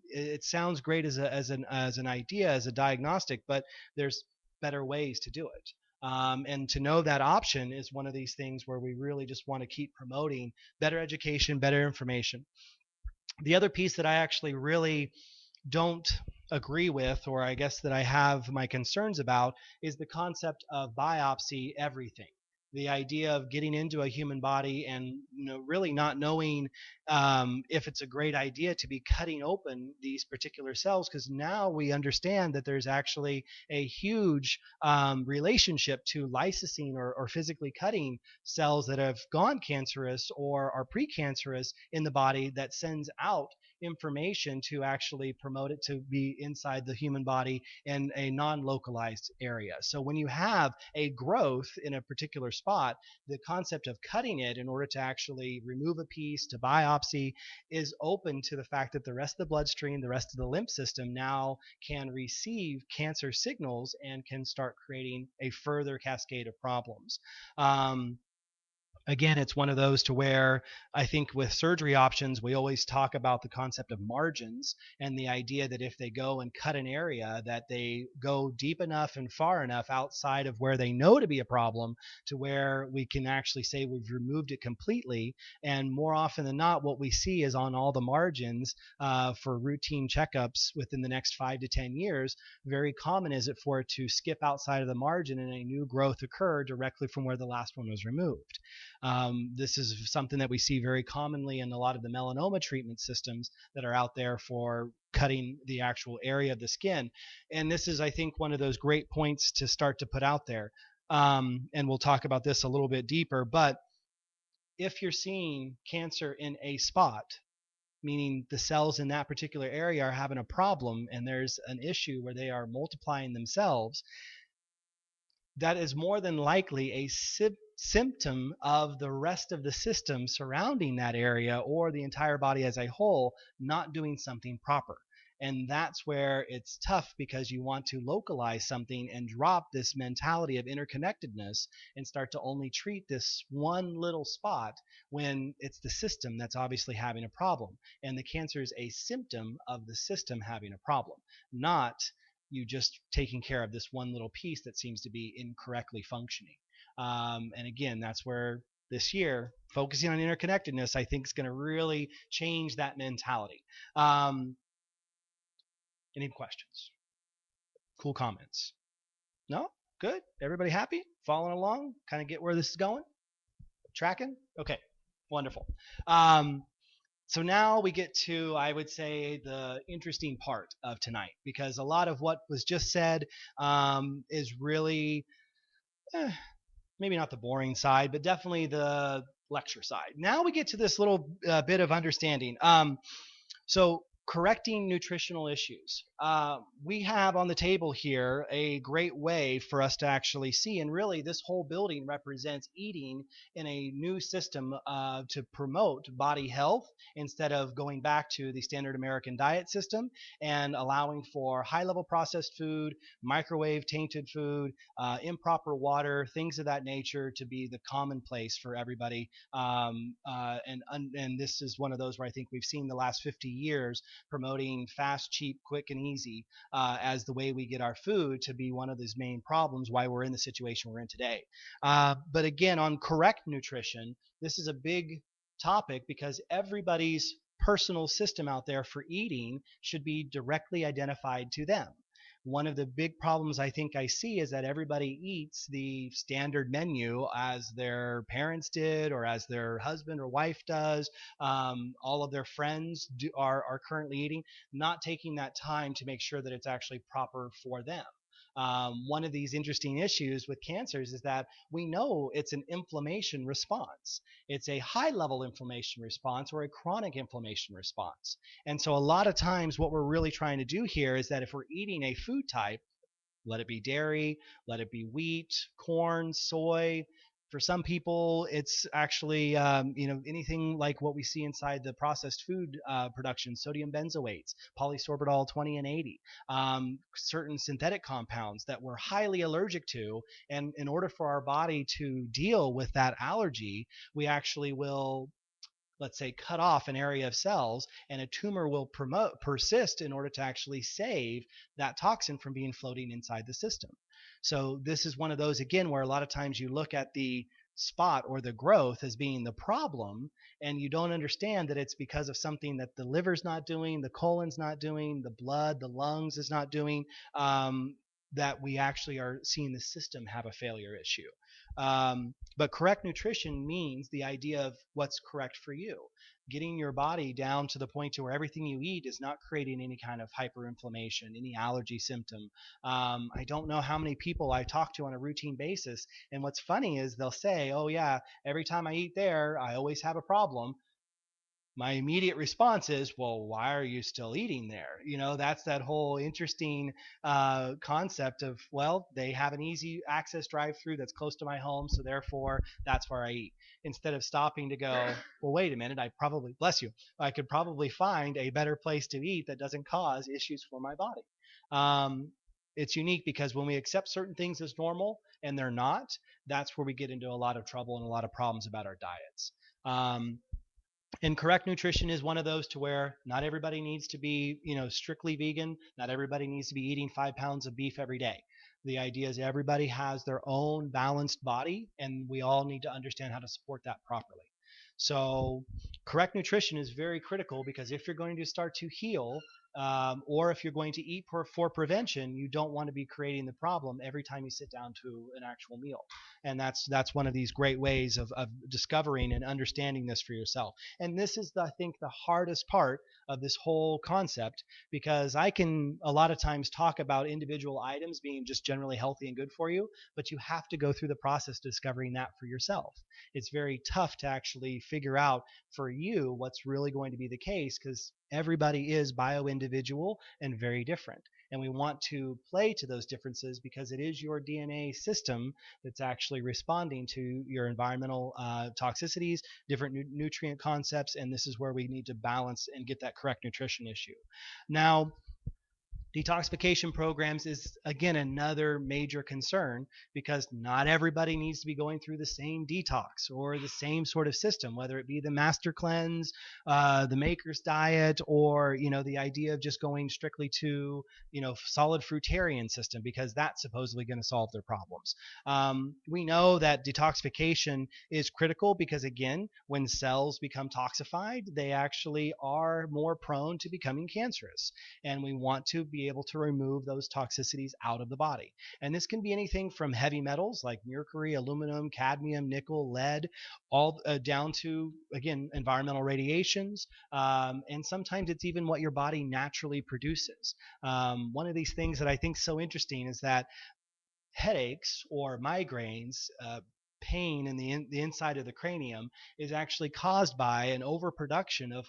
[SPEAKER 1] it sounds great as an idea, as a diagnostic, but there's better ways to do it. And to know that option is one of these things where we really just want to keep promoting better education, better information. The other piece that I actually really don't agree with, or I guess that I have my concerns about, is the concept of biopsy everything. The idea of getting into a human body and really not knowing if it's a great idea to be cutting open these particular cells, because now we understand that there's actually a huge relationship to lysosine or physically cutting cells that have gone cancerous or are precancerous in the body, that sends out information to actually promote it to be inside the human body in a non-localized area. So when you have a growth in a particular spot, the concept of cutting it in order to actually remove a piece to biopsy is open to the fact that the rest of the bloodstream, the rest of the lymph system now can receive cancer signals and can start creating a further cascade of problems. again, it's one of those to where I think with surgery options, we always talk about the concept of margins and the idea that if they go and cut an area, that they go deep enough and far enough outside of where they know to be a problem to where we can actually say we've removed it completely. And more often than not, what we see is on all the margins for routine checkups within the next 5 to 10 years, very common is it for it to skip outside of the margin and a new growth occur directly from where the last one was removed. This is something that we see very commonly in a lot of the melanoma treatment systems that are out there for cutting the actual area of the skin. And this is, I think, one of those great points to start to put out there. And we'll talk about this a little bit deeper. But if you're seeing cancer in a spot, meaning the cells in that particular area are having a problem and there's an issue where they are multiplying themselves, that is more than likely a symptom of the rest of the system surrounding that area or the entire body as a whole not doing something proper. And that's where it's tough because you want to localize something and drop this mentality of interconnectedness and start to only treat this one little spot when it's the system that's obviously having a problem. And the cancer is a symptom of the system having a problem, not you just taking care of this one little piece that seems to be incorrectly functioning. And again, that's where this year focusing on interconnectedness, I think, is going to really change that mentality. Any questions? Cool comments? No? Good? Everybody happy? Following along? Kind of get where this is going? Tracking? Okay, wonderful. So now we get to, I would say, the interesting part of tonight, because a lot of what was just said is really maybe not the boring side, but definitely the lecture side. Now we get to this little bit of understanding. So correcting nutritional issues. We have on the table here a great way for us to actually see, and really this whole building represents eating in a new system to promote body health instead of going back to the standard American diet system and allowing for high-level processed food, microwave tainted food, improper water, things of that nature to be the commonplace for everybody. And this is one of those where I think we've seen the last 50 years promoting fast, cheap, quick, and easy as the way we get our food to be one of those main problems why we're in the situation we're in today. But again, on correct nutrition, this is a big topic because everybody's personal system out there for eating should be directly identified to them. One of the big problems I think I see is that everybody eats the standard menu as their parents did or as their husband or wife does. All of their friends are currently eating, not taking that time to make sure that it's actually proper for them. One of these interesting issues with cancers is that we know it's an inflammation response. It's a high level inflammation response or a chronic inflammation response. And so, a lot of times, what we're really trying to do here is that if we're eating a food type, let it be dairy, let it be wheat, corn, soy. For some people, it's actually anything like what we see inside the processed food production: sodium benzoates, polysorbitol 20 and 80, certain synthetic compounds that we're highly allergic to. And in order for our body to deal with that allergy, we actually will, let's say, cut off an area of cells and a tumor will persist in order to actually save that toxin from being floating inside the system. So this is one of those, again, where a lot of times you look at the spot or the growth as being the problem and you don't understand that it's because of something that the liver's not doing, the colon's not doing, the blood, the lungs is not doing, that we actually are seeing the system have a failure issue. But correct nutrition means the idea of what's correct for you, getting your body down to the point to where everything you eat is not creating any kind of hyperinflammation, any allergy symptom. I don't know how many people I talk to on a routine basis, and what's funny is they'll say, "Oh yeah, every time I eat there, I always have a problem." My immediate response is, well, why are you still eating there? That's that whole interesting concept of, well, they have an easy access drive through that's close to my home, so therefore that's where I eat. Instead of stopping to go, well, wait a minute, bless you, I could probably find a better place to eat that doesn't cause issues for my body. it's unique because when we accept certain things as normal and they're not, that's where we get into a lot of trouble and a lot of problems about our diets. Um, and correct nutrition is one of those to where not everybody needs to be, strictly vegan. Not everybody needs to be eating 5 pounds of beef every day. The idea is everybody has their own balanced body, and we all need to understand how to support that properly. So, correct nutrition is very critical because if you're going to start to heal, or if you're going to eat for prevention, you don't want to be creating the problem every time you sit down to an actual meal. And that's one of these great ways of discovering and understanding this for yourself. And this is, I think, the hardest part of this whole concept, because I can a lot of times talk about individual items being just generally healthy and good for you, but you have to go through the process discovering that for yourself. It's very tough to actually figure out for you what's really going to be the case, because everybody is bio individual and very different. And we want to play to those differences because it is your DNA system that's actually responding to your environmental toxicities, different nutrient concepts, and this is where we need to balance and get that correct nutrition issue. Now, detoxification programs is again another major concern because not everybody needs to be going through the same detox or the same sort of system, whether it be the master cleanse, the maker's diet, or the idea of just going strictly to solid fruitarian system because that's supposedly going to solve their problems. We know that detoxification is critical because again, when cells become toxified, they actually are more prone to becoming cancerous, and we want to be able to remove those toxicities out of the body. And this can be anything from heavy metals like mercury, aluminum, cadmium, nickel, lead, all down to, again, environmental radiations. And sometimes it's even what your body naturally produces. One of these things that I think is so interesting is that headaches or migraines, pain in the inside of the cranium, is actually caused by an overproduction of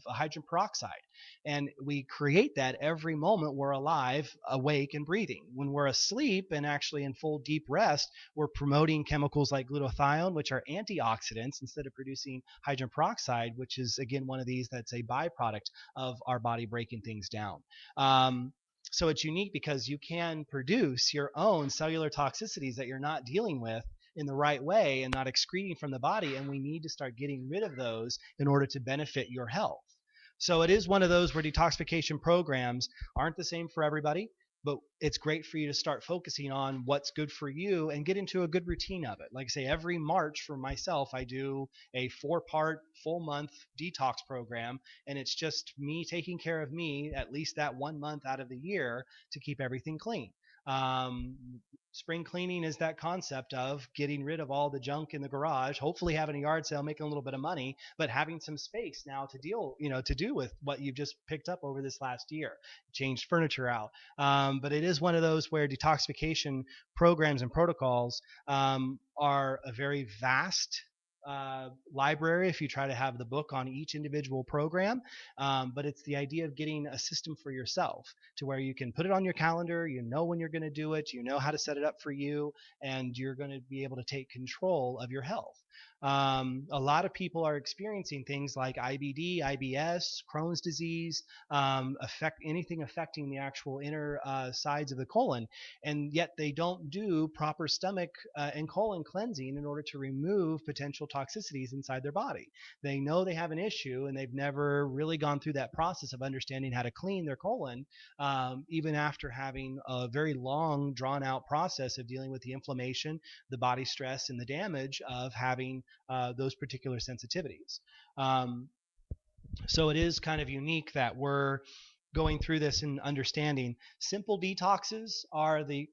[SPEAKER 1] hydrogen peroxide. And we create that every moment we're alive, awake, and breathing. When we're asleep and actually in full deep rest, we're promoting chemicals like glutathione, which are antioxidants, instead of producing hydrogen peroxide, which is, again, one of these that's a byproduct of our body breaking things down. So it's unique because you can produce your own cellular toxicities that you're not dealing with in the right way and not excreting from the body. And we need to start getting rid of those in order to benefit your health. So it is one of those where detoxification programs aren't the same for everybody, but it's great for you to start focusing on what's good for you and get into a good routine of it. Like I say, every March for myself, I do a 4-part full month detox program, and it's just me taking care of me at least that 1 month out of the year to keep everything clean. Um, Spring cleaning is that concept of getting rid of all the junk in the garage, hopefully having a yard sale, making a little bit of money, but having some space now to to do with what you've just picked up over this last year. Changed furniture out. But it is one of those where detoxification programs and protocols are a very vast library if you try to have the book on each individual program. But it's the idea of getting a system for yourself to where you can put it on your calendar, you know when you're going to do it, you know how to set it up for you, and you're going to be able to take control of your health. A lot of people are experiencing things like IBD, IBS, Crohn's disease, anything affecting the actual inner sides of the colon, and yet they don't do proper stomach and colon cleansing in order to remove potential toxicities inside their body. They know they have an issue, and they've never really gone through that process of understanding how to clean their colon, even after having a very long, drawn out process of dealing with the inflammation, the body stress, and the damage of having those particular sensitivities. Um, so it is kind of unique that we're going through this and understanding simple detoxes are the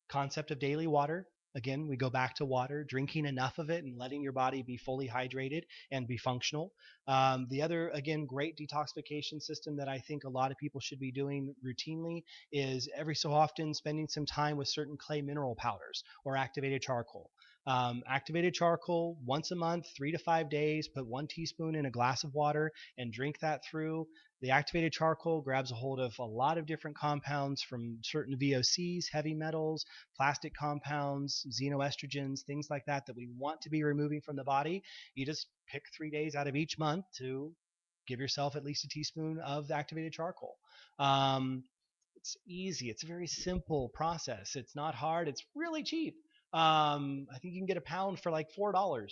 [SPEAKER 1] concept of daily water. Again, we go back to water, drinking enough of it and letting your body be fully hydrated and be functional. The other, again, great detoxification system that I think a lot of people should be doing routinely is every so often spending some time with certain clay mineral powders or activated charcoal. Activated charcoal once a month, 3 to 5 days, put 1 teaspoon in a glass of water and drink that through. The activated charcoal grabs a hold of a lot of different compounds from certain VOCs, heavy metals, plastic compounds, xenoestrogens, things like that we want to be removing from the body. You just pick 3 days out of each month to give yourself at least a teaspoon of the activated charcoal. Um, It's easy. It's a very simple process. It's not hard. It's really cheap. I think you can get a pound for like $4.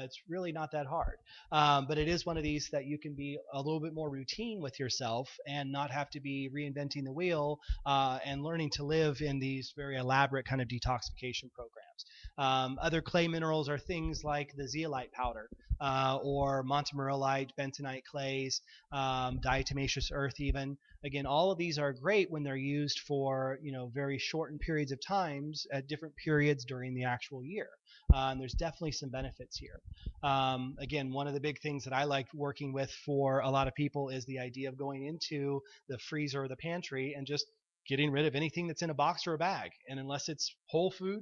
[SPEAKER 1] It's really not that hard. But it is one of these that you can be a little bit more routine with yourself and not have to be reinventing the wheel and learning to live in these very elaborate kind of detoxification programs. Other clay minerals are things like the zeolite powder or montmorillonite, bentonite clays, diatomaceous earth even. Again, all of these are great when they're used for very shortened periods of times at different periods during the actual year. And there's definitely some benefits here. Again, one of the big things that I like working with for a lot of people is the idea of going into the freezer or the pantry and just getting rid of anything that's in a box or a bag. And unless it's whole food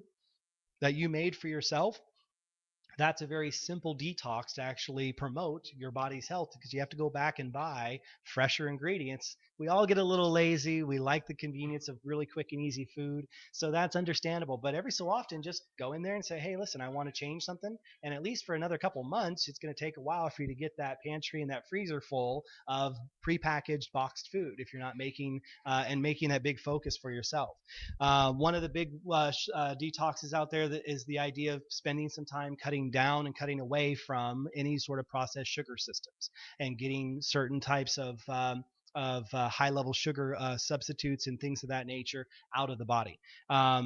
[SPEAKER 1] that you made for yourself, that's a very simple detox to actually promote your body's health because you have to go back and buy fresher ingredients. We all get a little lazy. We like the convenience of really quick and easy food. So that's understandable. But every so often, just go in there and say, hey, listen, I want to change something. And at least for another couple months, it's going to take a while for you to get that pantry and that freezer full of prepackaged boxed food if you're not making and making that big focus for yourself. One of the big detoxes out there that is the idea of spending some time cutting down and cutting away from any sort of processed sugar systems and getting certain types of high level sugar substitutes and things of that nature out of the body.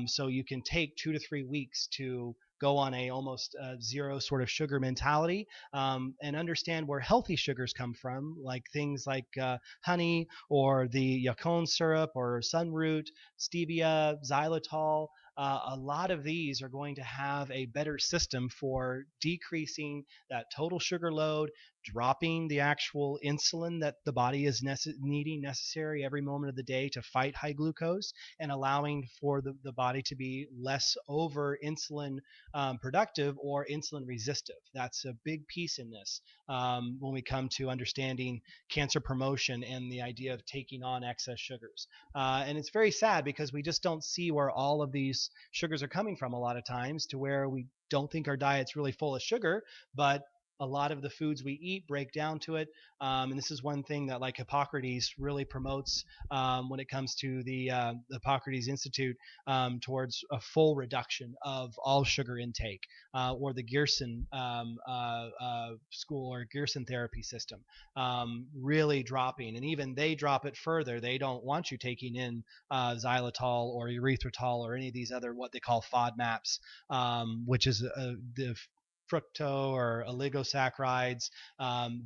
[SPEAKER 1] So you can take 2 to 3 weeks to go on a almost zero sort of sugar mentality and understand where healthy sugars come from, like things like honey or the yacon syrup or sunroot, stevia, xylitol. A lot of these are going to have a better system for decreasing that total sugar load, dropping the actual insulin that the body is needing necessary every moment of the day to fight high glucose, and allowing for the body to be less over insulin productive or insulin resistive. That's a big piece in this when we come to understanding cancer promotion and the idea of taking on excess sugars. And it's very sad because we just don't see where all of these sugars are coming from a lot of times, to where we don't think our diet's really full of sugar, but a lot of the foods we eat break down to it. And this is one thing that like Hippocrates really promotes when it comes to the Hippocrates Institute towards a full reduction of all sugar intake, or the Gerson school or Gerson therapy system, really dropping. And even they drop it further. They don't want you taking in xylitol or erythritol or any of these other what they call FODMAPs, which is the fructo or oligosaccharides,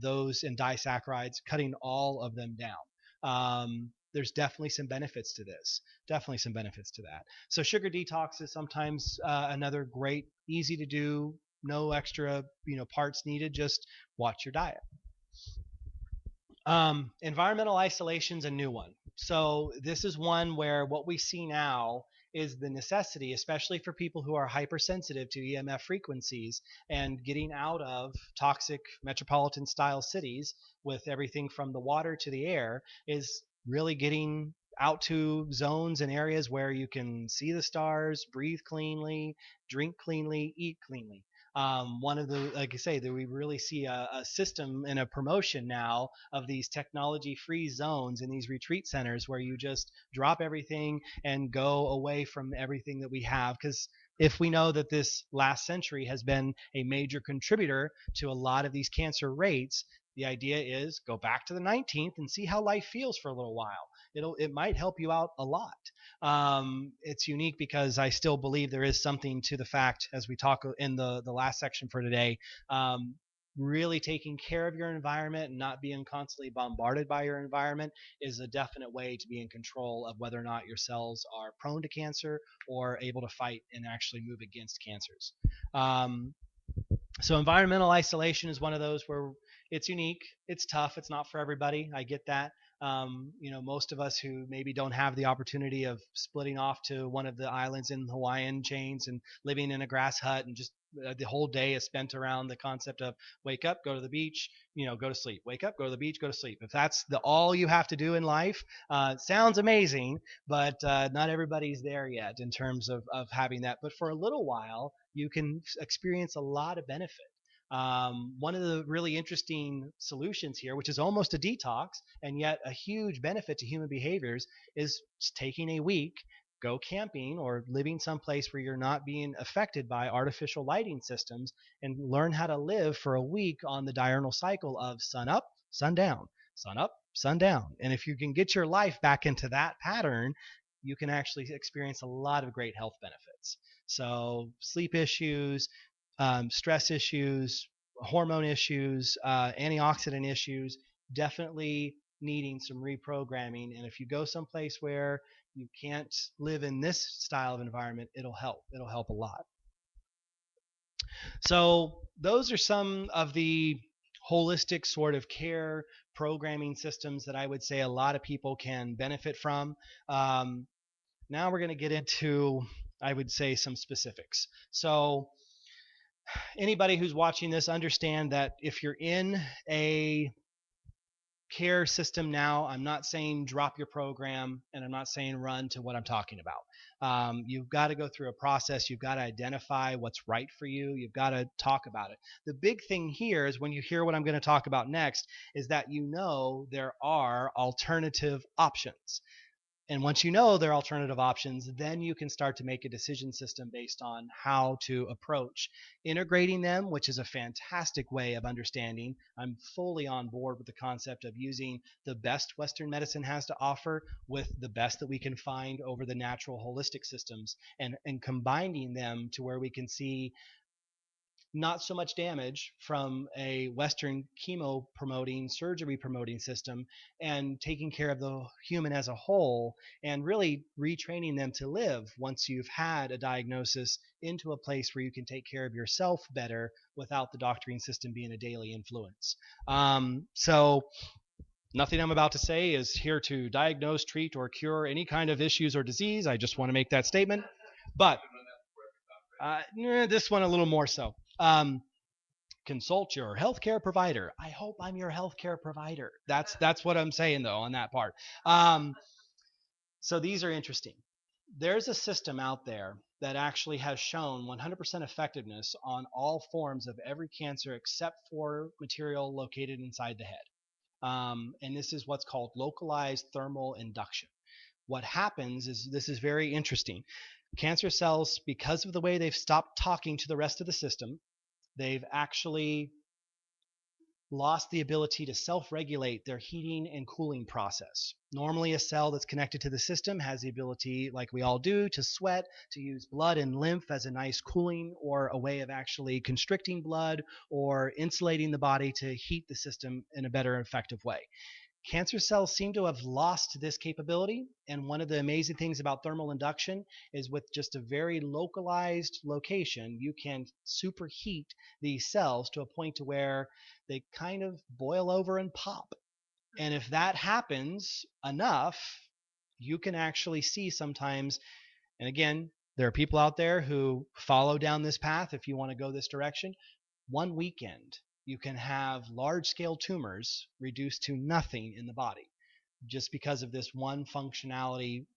[SPEAKER 1] those and disaccharides, cutting all of them down. There's definitely some benefits to this. Definitely some benefits to that. So sugar detox is sometimes another great, easy to do, no extra parts needed. Just watch your diet. Environmental isolation is a new one. So this is one where what we see now is the necessity, especially for people who are hypersensitive to EMF frequencies, and getting out of toxic metropolitan style cities with everything from the water to the air, is really getting out to zones and areas where you can see the stars, breathe cleanly, drink cleanly, eat cleanly. One of the, like I say, that we really see a system and a promotion now of these technology free zones in these retreat centers where you just drop everything and go away from everything that we have. Because if we know that this last century has been a major contributor to a lot of these cancer rates, the idea is go back to the 19th and see how life feels for a little while. It might help you out a lot. It's unique because I still believe there is something to the fact, as we talk in the last section for today, really taking care of your environment and not being constantly bombarded by your environment is a definite way to be in control of whether or not your cells are prone to cancer or able to fight and actually move against cancers. So environmental isolation is one of those where it's unique, it's tough, it's not for everybody. I get that. Most of us who maybe don't have the opportunity of splitting off to one of the islands in Hawaiian chains and living in a grass hut and just the whole day is spent around the concept of wake up, go to the beach, go to sleep, wake up, go to the beach, go to sleep. If that's all you have to do in life, it sounds amazing, but not everybody's there yet in terms of having that. But for a little while, you can experience a lot of benefit. One of the really interesting solutions here, which is almost a detox and yet a huge benefit to human behaviors, is taking a week, go camping or living someplace where you're not being affected by artificial lighting systems, and learn how to live for a week on the diurnal cycle of sun up, sun down, sun up, sun down. And if you can get your life back into that pattern, you can actually experience a lot of great health benefits. So sleep issues, stress issues, hormone issues, antioxidant issues, definitely needing some reprogramming. And if you go someplace where you can't live in this style of environment, it'll help. It'll help a lot. So those are some of the holistic sort of care programming systems that I would say a lot of people can benefit from. Now we're going to get into, I would say, some specifics. So anybody who's watching this, understand that if you're in a care system now, I'm not saying drop your program, and I'm not saying run to what I'm talking about. You've got to go through a process. You've got to identify what's right for you. You've got to talk about it. The big thing here is when you hear what I'm going to talk about next, is that you know there are alternative options. And once you know their alternative options, then you can start to make a decision system based on how to approach integrating them, which is a fantastic way of understanding. I'm fully on board with the concept of using the best Western medicine has to offer with the best that we can find over the natural holistic systems, and combining them to where we can see not so much damage from a Western chemo promoting, surgery promoting system, and taking care of the human as a whole, and really retraining them to live once you've had a diagnosis into a place where you can take care of yourself better without the doctoring system being a daily influence. So nothing I'm about to say is here to diagnose, treat, or cure any kind of issues or disease. I just want to make that statement. But this one a little more so. Consult your healthcare provider. I hope I'm your healthcare provider. That's what I'm saying though on that part. So these are interesting. There's a system out there that actually has shown 100% effectiveness on all forms of every cancer except for material located inside the head. And this is what's called localized thermal induction. What happens is, this is very interesting. Cancer cells, because of the way they've stopped talking to the rest of the system, they've actually lost the ability to self-regulate their heating and cooling process. Normally, a cell that's connected to the system has the ability, like we all do, to sweat, to use blood and lymph as a nice cooling or a way of actually constricting blood or insulating the body to heat the system in a better, effective way. Cancer cells seem to have lost this capability, and one of the amazing things about thermal induction is with just a very localized location, you can superheat these cells to a point to where they kind of boil over and pop. And if that happens enough, you can actually see sometimes, and again, there are people out there who follow down this path if you want to go this direction. One weekend, you can have large scale tumors reduced to nothing in the body just because of this one functionality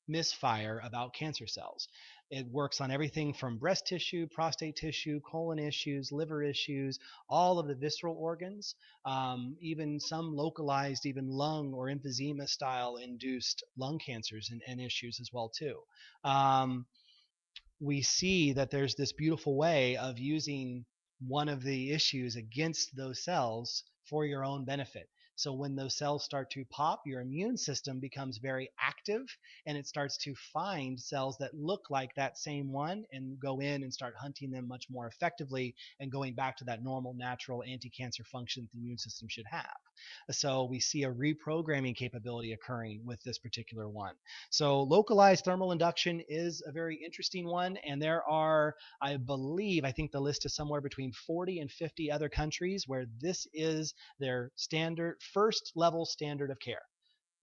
[SPEAKER 1] misfire about cancer cells. It works on everything from breast tissue, prostate tissue, colon issues, liver issues, all of the visceral organs, even some localized, even lung or emphysema style induced lung cancers and issues as well too. We see that there's this beautiful way of using one of the issues against those cells for your own benefit. So when those cells start to pop, your immune system becomes very active, and it starts to find cells that look like that same one and go in and start hunting them much more effectively and going back to that normal, natural anti-cancer function the immune system should have. So we see a reprogramming capability occurring with this particular one. So localized thermal induction is a very interesting one, and there are, I think the list is somewhere between 40 and 50 other countries where this is their standard, first level standard of care.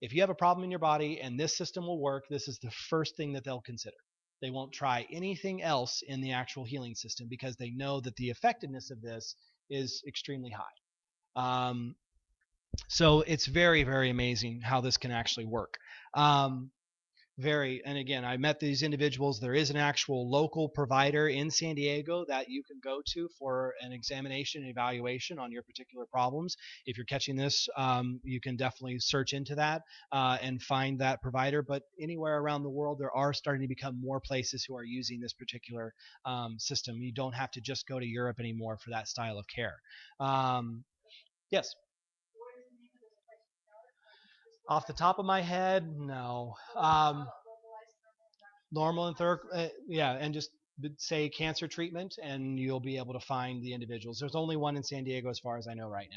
[SPEAKER 1] If you have a problem in your body and this system will work, this is the first thing that they'll consider. They won't try anything else in the actual healing system because they know that the effectiveness of this is extremely high. So it's very, very amazing how this can actually work. Very, and again, I met these individuals. There is an actual local provider in San Diego that you can go to for an examination and evaluation on your particular problems. If you're catching this, you can definitely search into that and find that provider. But anywhere around the world, there are starting to become more places who are using this particular system. You don't have to just go to Europe anymore for that style of care. Um, yes. Off the top of my head, no. Normal and third, yeah, and just say cancer treatment, and you'll be able to find the individuals. There's only one in San Diego, as far as I know right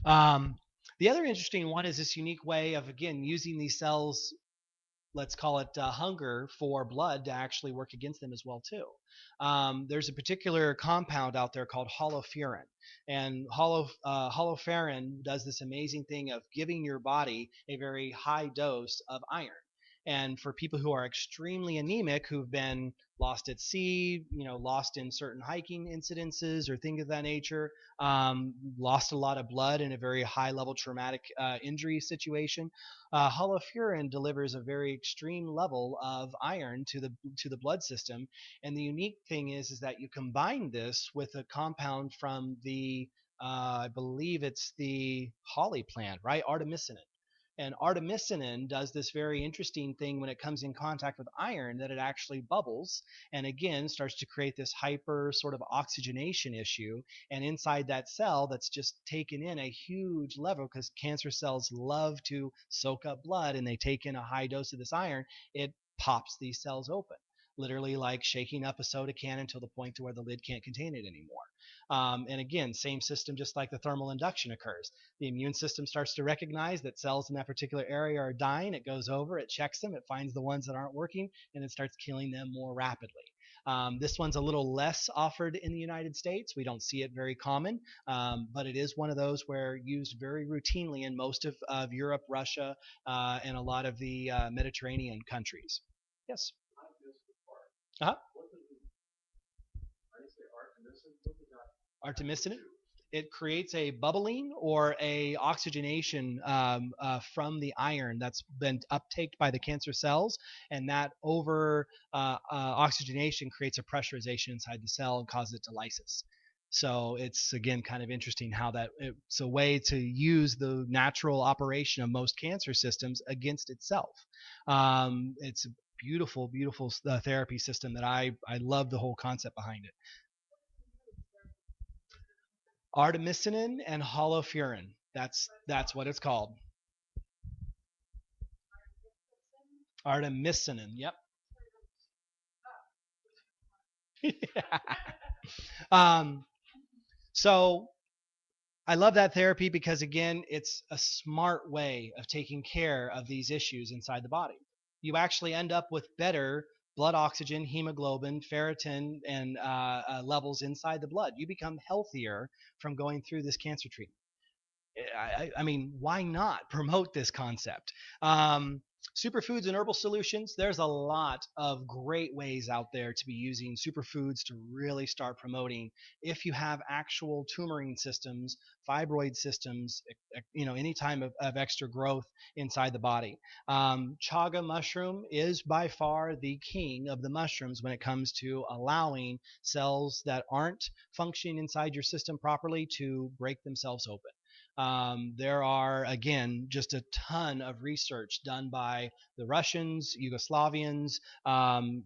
[SPEAKER 1] now. The other interesting one is this unique way of again using these cells, let's call it hunger for blood, to actually work against them as well too. There's a particular compound out there called holoferrin, and holoferrin does this amazing thing of giving your body a very high dose of iron. And for people who are extremely anemic, who've been lost at sea, lost in certain hiking incidences or things of that nature, lost a lot of blood in a very high level traumatic injury situation, holofurin delivers a very extreme level of iron to the blood system. And the unique thing is that you combine this with a compound from the I believe it's the holly plant, right? Artemisinin. And artemisinin does this very interesting thing when it comes in contact with iron, that it actually bubbles and again starts to create this hyper sort of oxygenation issue. And inside that cell that's just taken in a huge level, because cancer cells love to soak up blood and they take in a high dose of this iron, it pops these cells open, literally like shaking up a soda can until the point to where the lid can't contain it anymore. And again, same system, just like the thermal induction occurs. The immune system starts to recognize that cells in that particular area are dying. It goes over, it checks them, it finds the ones that aren't working, and it starts killing them more rapidly. This one's a little less offered in the United States. We don't see it very common, but it is one of those where used very routinely in most of Europe, Russia, and a lot of the Mediterranean countries. Yes. Uh-huh. Artemisinin. It creates a bubbling or a oxygenation from the iron that's been uptaked by the cancer cells, and that over oxygenation creates a pressurization inside the cell and causes it to lysis. So it's again kind of interesting how that it's a way to use the natural operation of most cancer systems against itself. It's a beautiful, beautiful therapy system that I love the whole concept behind it. Artemisinin and holofurin. That's what it's called. Artemisinin. Yep. um, so I love that therapy because again, it's a smart way of taking care of these issues inside the body. You actually end up with better blood oxygen, hemoglobin, ferritin, and levels inside the blood. You become healthier from going through this cancer treatment. I mean, why not promote this concept? Superfoods and herbal solutions, there's a lot of great ways out there to be using superfoods to really start promoting if you have actual tumoring systems, fibroid systems, any time of extra growth inside the body. Chaga mushroom is by far the king of the mushrooms when it comes to allowing cells that aren't functioning inside your system properly to break themselves open. There are, again, just a ton of research done by the Russians, Yugoslavians.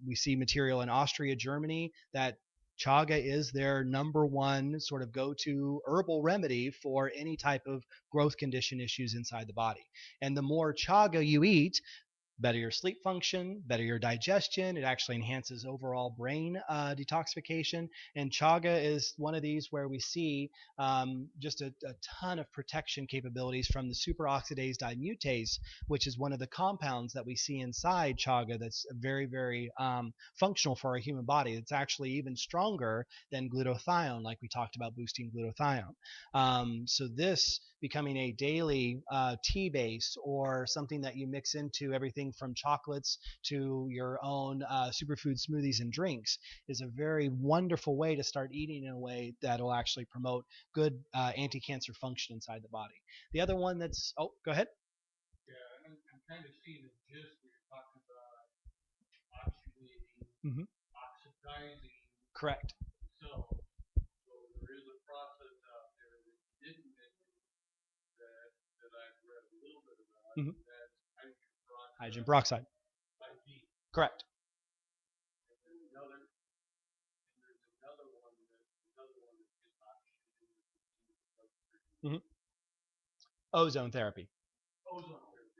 [SPEAKER 1] We see material in Austria, Germany, that chaga is their number one sort of go-to herbal remedy for any type of growth condition issues inside the body. And the more chaga you eat, better your sleep function, better your digestion. It actually enhances overall brain detoxification. And chaga is one of these where we see just a ton of protection capabilities from the superoxidase dismutase, which is one of the compounds that we see inside chaga that's very, very functional for our human body. It's actually even stronger than glutathione, like we talked about boosting glutathione. So this becoming a daily tea base or something that you mix into everything from chocolates to your own superfood smoothies and drinks is a very wonderful way to start eating in a way that will actually promote good anti-cancer function inside the body. The other one that's, oh, go ahead. Hmm. Correct. Hmm. Hydrogen peroxide. Correct. Hmm. Ozone therapy.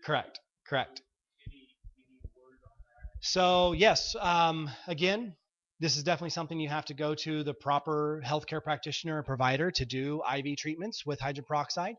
[SPEAKER 1] Correct. Correct. So yes, again, this is definitely something you have to go to the proper healthcare practitioner or provider to do IV treatments with hydrogen peroxide.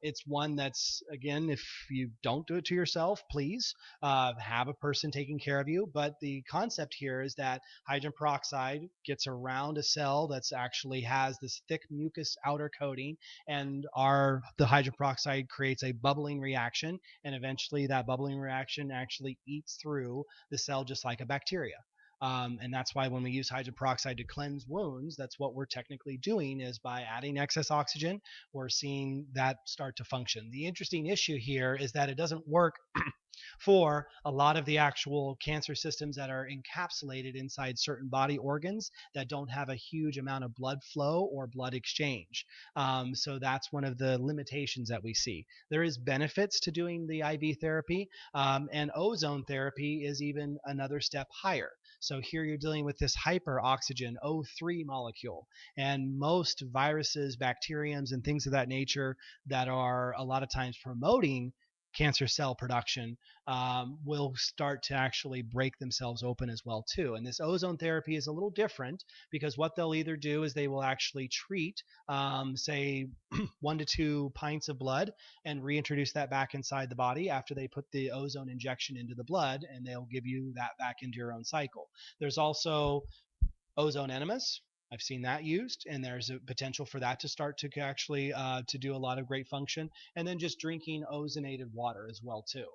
[SPEAKER 1] It's one that's, again, if you don't do it to yourself, please have a person taking care of you. But the concept here is that hydrogen peroxide gets around a cell that's actually has this thick mucus outer coating, and the hydrogen peroxide creates a bubbling reaction, and eventually that bubbling reaction actually eats through the cell just like a bacteria. And that's why when we use hydrogen peroxide to cleanse wounds, that's what we're technically doing is by adding excess oxygen, we're seeing that start to function. The interesting issue here is that it doesn't work for a lot of the actual cancer systems that are encapsulated inside certain body organs that don't have a huge amount of blood flow or blood exchange. So that's one of the limitations that we see. There is benefits to doing the IV therapy, and ozone therapy is even another step higher. So here you're dealing with this hyperoxygen O3 molecule, and most viruses, bacteriums, and things of that nature that are a lot of times promoting cancer cell production will start to actually break themselves open as well too. And this ozone therapy is a little different because what they'll either do is they will actually treat, say, 1 to 2 pints of blood and reintroduce that back inside the body after they put the ozone injection into the blood, and they'll give you that back into your own cycle. There's also ozone enemas. I've seen that used, and there's a potential for that to start to actually to do a lot of great function. And then just drinking ozonated water as well too.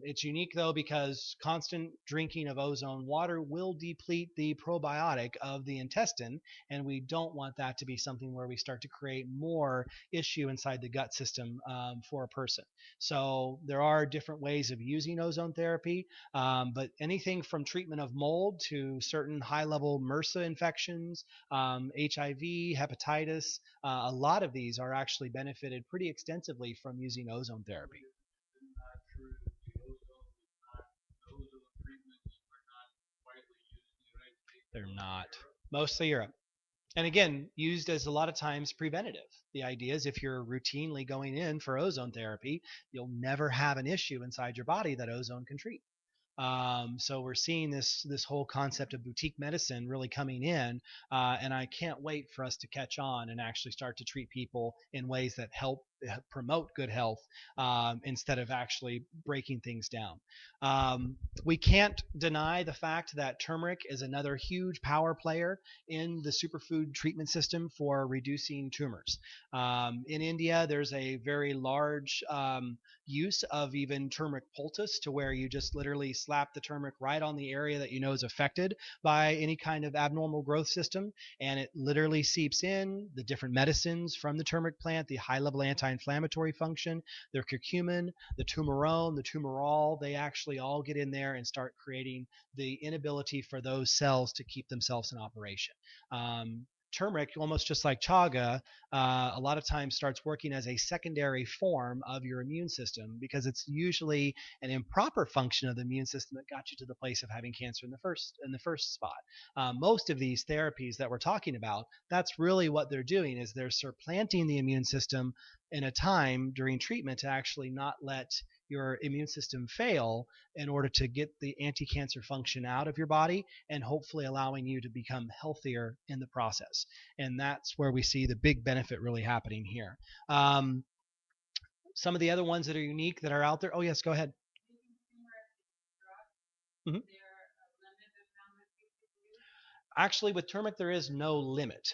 [SPEAKER 1] It's unique though because constant drinking of ozone water will deplete the probiotic of the intestine, and we don't want that to be something where we start to create more issue inside the gut system for a person. So there are different ways of using ozone therapy, but anything from treatment of mold to certain high level MRSA infections, HIV, hepatitis, a lot of these are actually benefited pretty extensively from using ozone therapy. They're not. Mostly Europe. And again, used as a lot of times preventative. The idea is if you're routinely going in for ozone therapy, you'll never have an issue inside your body that ozone can treat. So we're seeing this whole concept of boutique medicine really coming in, and I can't wait for us to catch on and actually start to treat people in ways that help promote good health instead of actually breaking things down. We can't deny the fact that turmeric is another huge power player in the superfood treatment system for reducing tumors. In India, there's a very large use of even turmeric poultice to where you just literally slap the turmeric right on the area that you know is affected by any kind of abnormal growth system, and it literally seeps in the different medicines from the turmeric plant, the high level anti-inflammatory function, their curcumin, the turmerone, the tumerol. They actually all get in there and start creating the inability for those cells to keep themselves in operation. Turmeric, almost just like chaga, a lot of times starts working as a secondary form of your immune system because it's usually an improper function of the immune system that got you to the place of having cancer in the first spot. Most of these therapies that we're talking about, that's really what they're doing is they're supplanting the immune system in a time during treatment to actually not let your immune system fail in order to get the anti-cancer function out of your body and hopefully allowing you to become healthier in the process. And that's where we see the big benefit really happening here. Um, some of the other ones that are unique that are out there. Oh yes, go ahead. Mhm. Actually, with turmeric, there is no limit.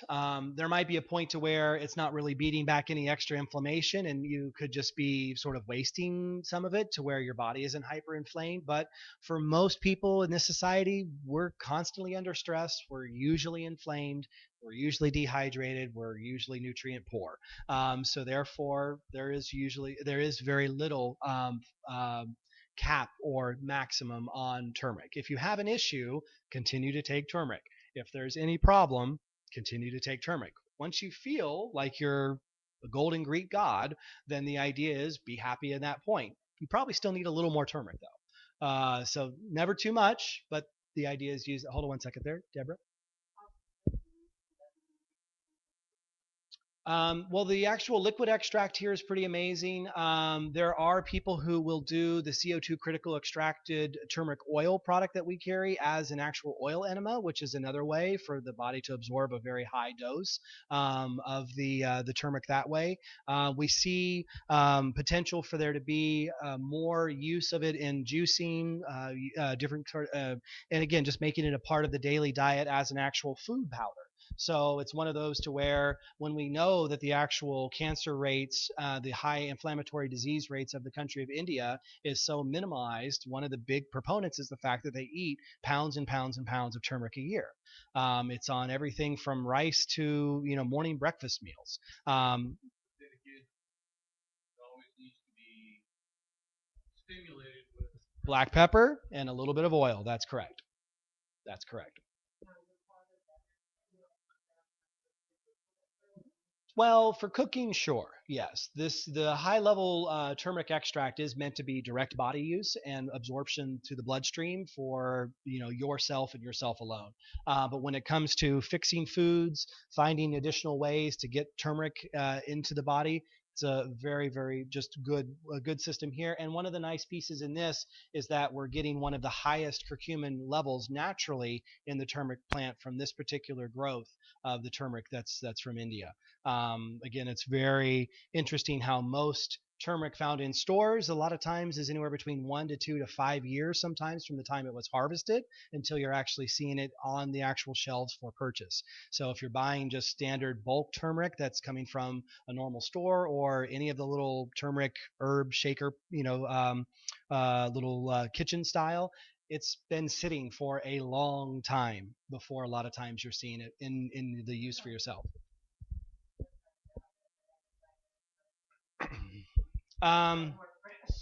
[SPEAKER 1] There might be a point to where it's not really beating back any extra inflammation, and you could just be sort of wasting some of it to where your body isn't hyperinflamed. But for most people in this society, we're constantly under stress. We're usually inflamed. We're usually dehydrated. We're usually nutrient poor. So therefore, there is very little cap or maximum on turmeric. If you have an issue, continue to take turmeric. If there's any problem, continue to take turmeric. Once you feel like you're a golden Greek god, then the idea is be happy at that point. You probably still need a little more turmeric though. So never too much, but the idea is use. Hold on one second there, Deborah. Well, the actual liquid extract here is pretty amazing. There are people who will do the CO2 critical extracted turmeric oil product that we carry as an actual oil enema, which is another way for the body to absorb a very high dose of the turmeric that way. We see potential for there to be more use of it in juicing, different, and again, just making it a part of the daily diet as an actual food powder. So it's one of those to where when we know that the actual cancer rates, the high inflammatory disease rates of the country of India is so minimized, one of the big proponents is the fact that they eat pounds and pounds and pounds of turmeric a year. It's on everything from rice to morning breakfast meals. Black pepper and a little bit of oil. That's correct. That's correct. Well, for cooking, sure, yes. The high level turmeric extract is meant to be direct body use and absorption to the bloodstream for yourself and yourself alone. But when it comes to fixing foods, finding additional ways to get turmeric into the body, it's a very, very just a good system here. And one of the nice pieces in this is that we're getting one of the highest curcumin levels naturally in the turmeric plant from this particular growth of the turmeric that's from India. Again, it's very interesting how most turmeric found in stores a lot of times is anywhere between 1 to 2 to 5 years sometimes from the time it was harvested until you're actually seeing it on the actual shelves for purchase. So if you're buying just standard bulk turmeric that's coming from a normal store or any of the little turmeric herb shaker, little kitchen style, it's been sitting for a long time before a lot of times you're seeing it in the use for yourself. Um,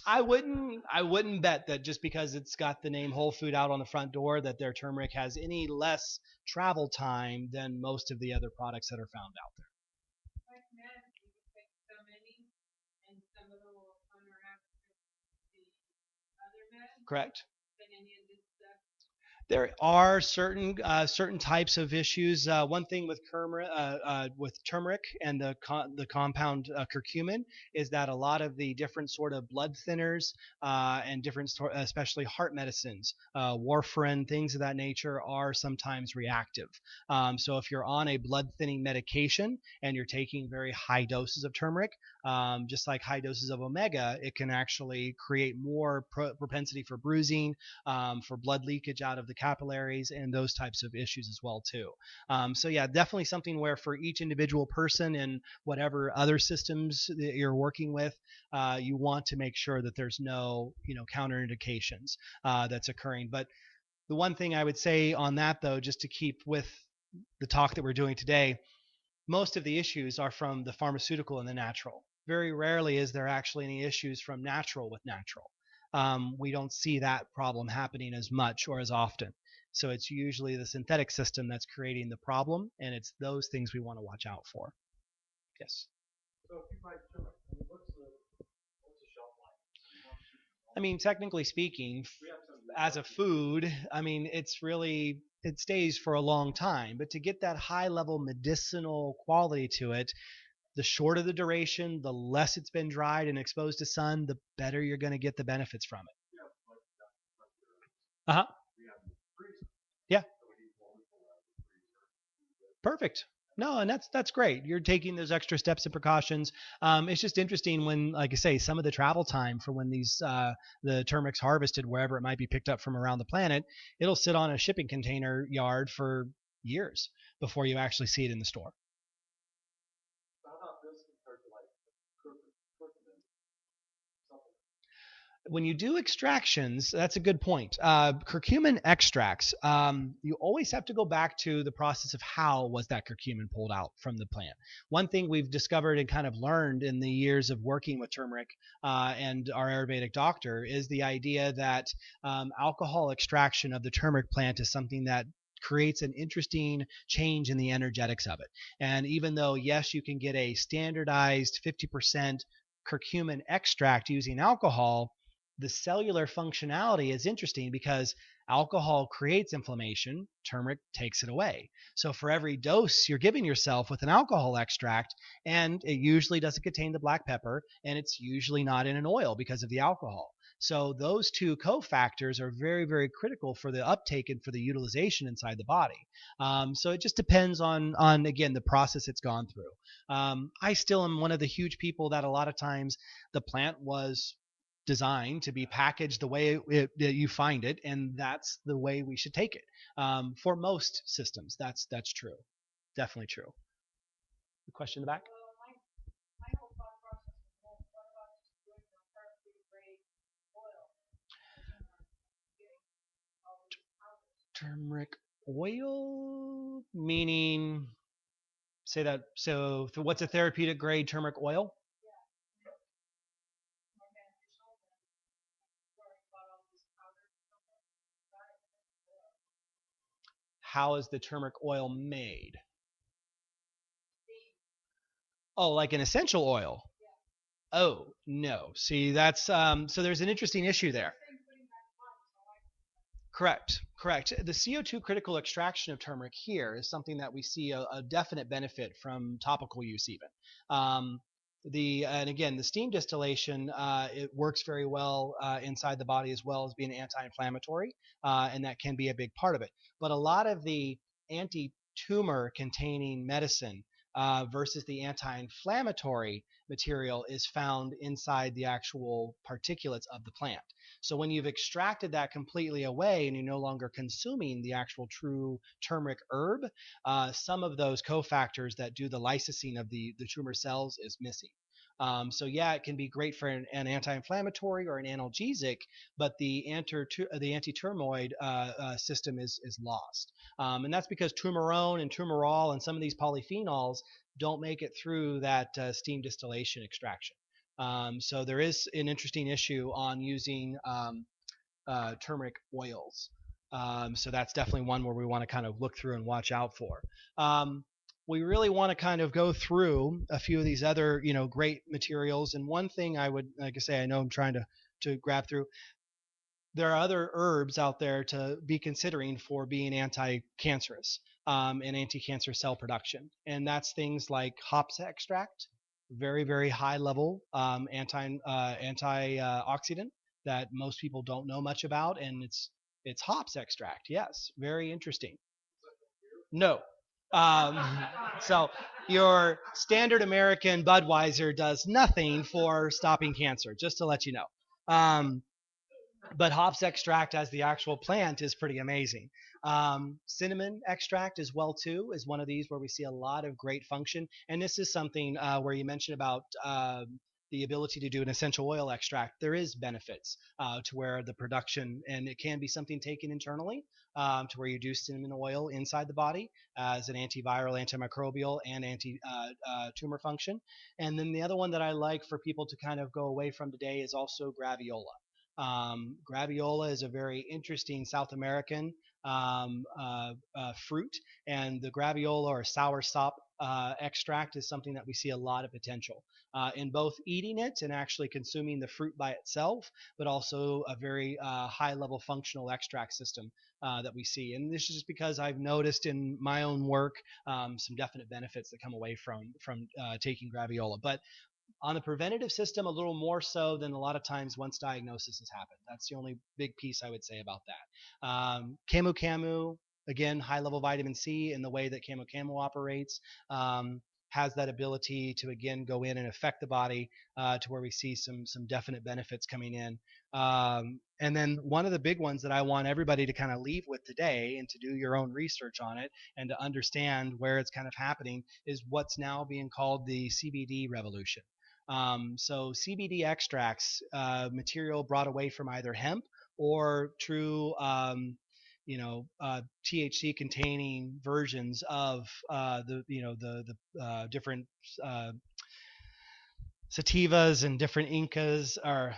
[SPEAKER 1] I wouldn't bet that just because it's got the name Whole Food out on the front door that their turmeric has any less travel time than most of the other products that are found out there. Correct. There are certain types of issues. One thing with turmeric and the compound curcumin is that a lot of the different sort of blood thinners and especially heart medicines, warfarin, things of that nature, are sometimes reactive. So if you're on a blood thinning medication and you're taking very high doses of turmeric, just like high doses of omega, it can actually create more propensity for bruising, for blood leakage out of the capillaries, and those types of issues as well too. So yeah, definitely something where for each individual person and whatever other systems that you're working with, you want to make sure that there's no counterindications that's occurring. But the one thing I would say on that though, just to keep with the talk that we're doing today, most of the issues are from the pharmaceutical and the natural. Very rarely is there actually any issues from natural with natural. We don't see that problem happening as much or as often. So it's usually the synthetic system that's creating the problem, and it's those things we want to watch out for. Yes. I mean, technically speaking, as a food, I mean, it stays for a long time. But to get that high level medicinal quality to it, the shorter the duration, the less it's been dried and exposed to sun, the better you're going to get the benefits from it. Uh huh. Yeah. Perfect. No, and that's great. You're taking those extra steps and precautions. It's just interesting when, like I say, some of the travel time for when the turmeric's harvested wherever it might be picked up from around the planet, it'll sit on a shipping container yard for years before you actually see it in the store. When you do extractions, that's a good point. Curcumin extracts, you always have to go back to the process of how was that curcumin pulled out from the plant. One thing we've discovered and kind of learned in the years of working with turmeric and our Ayurvedic doctor is the idea that alcohol extraction of the turmeric plant is something that creates an interesting change in the energetics of it. And even though, yes, you can get a standardized 50% curcumin extract using alcohol, the cellular functionality is interesting because alcohol creates inflammation, turmeric takes it away. So for every dose you're giving yourself with an alcohol extract, and it usually doesn't contain the black pepper, and it's usually not in an oil because of the alcohol. So those two cofactors are very, very critical for the uptake and for the utilization inside the body. So it just depends on again the process it's gone through. I still am one of the huge people that a lot of times the plant was designed to be packaged the way you find it, and that's the way we should take it. For most systems, that's true, definitely true. The question in the back. Turmeric oil, meaning say that. So, what's a therapeutic grade turmeric oil? How is the turmeric oil made? Oh, like an essential oil. Oh, no. See, that's so there's an interesting issue there. Correct, correct. The CO2 critical extraction of turmeric here is something that we see a definite benefit from topical use even. And again, the steam distillation, it works very well inside the body as well as being anti-inflammatory, and that can be a big part of it. But a lot of the anti-tumor containing medicine versus the anti-inflammatory material is found inside the actual particulates of the plant. So when you've extracted that completely away and you're no longer consuming the actual true turmeric herb, some of those cofactors that do the lysosine of the tumor cells is missing. So yeah, it can be great for an anti-inflammatory or an analgesic, but the anti-tumoroid system is lost, and that's because turmerone and tumerol and some of these polyphenols don't make it through that steam distillation extraction. So there is an interesting issue on using turmeric oils. So that's definitely one where we want to kind of look through and watch out for. We really want to kind of go through a few of these other, great materials. And one thing I would, like I say, I know I'm trying to grab through. There are other herbs out there to be considering for being anti-cancerous and anti-cancer cell production, and that's things like hops extract, very very high level antioxidant that most people don't know much about, and it's hops extract. Yes, very interesting. No. Um, so your standard American Budweiser does nothing for stopping cancer, just to let you know. But hops extract as the actual plant is pretty amazing. Cinnamon extract as well too is one of these where we see a lot of great function. And this is something where you mentioned about the ability to do an essential oil extract. There is benefits to where the production, and it can be something taken internally to where you do cinnamon oil inside the body as an antiviral, antimicrobial, and anti-tumor function. And then the other one that I like for people to kind of go away from today is also graviola. Graviola is a very interesting South American fruit, and the graviola or soursop extract is something that we see a lot of potential in both eating it and actually consuming the fruit by itself, but also a very high level functional extract system that we see. And this is just because I've noticed in my own work some definite benefits that come away from taking graviola. But on the preventative system, a little more so than a lot of times once diagnosis has happened. That's the only big piece I would say about that. Camu Camu, again, high level vitamin C in the way that Camu Camu operates. has that ability to again go in and affect the body to where we see some definite benefits coming in. And then one of the big ones that I want everybody to kind of leave with today and to do your own research on it and to understand where it's kind of happening is what's now being called the CBD revolution. So CBD extracts, material brought away from either hemp or true, THC containing versions of the different uh, sativas and different Incas, or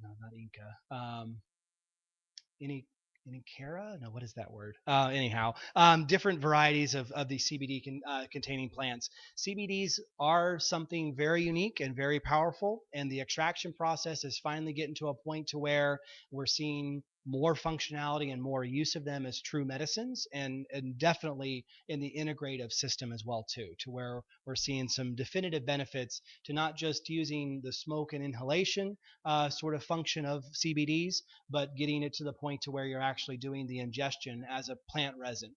[SPEAKER 1] no, not Inca. Any Cara? No, what is that word? Anyhow, different varieties of these CBD containing plants. CBDs are something very unique and very powerful, and the extraction process is finally getting to a point to where we're seeing more functionality and more use of them as true medicines, and definitely in the integrative system as well too, to where we're seeing some definitive benefits to not just using the smoke and inhalation sort of function of CBDs, but getting it to the point to where you're actually doing the ingestion as a plant resin.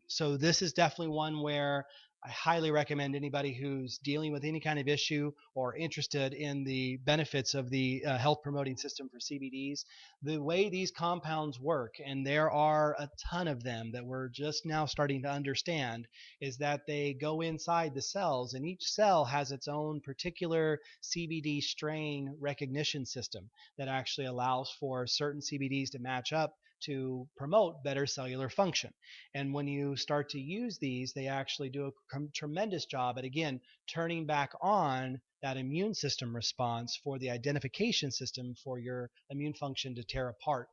[SPEAKER 1] So this is definitely one where I highly recommend anybody who's dealing with any kind of issue or interested in the benefits of the health promoting system for CBDs. The way these compounds work, and there are a ton of them that we're just now starting to understand, is that they go inside the cells, and each cell has its own particular CBD strain recognition system that actually allows for certain CBDs to match up to promote better cellular function. And when you start to use these, they actually do a tremendous job at, again, turning back on that immune system response for the identification system for your immune function to tear apart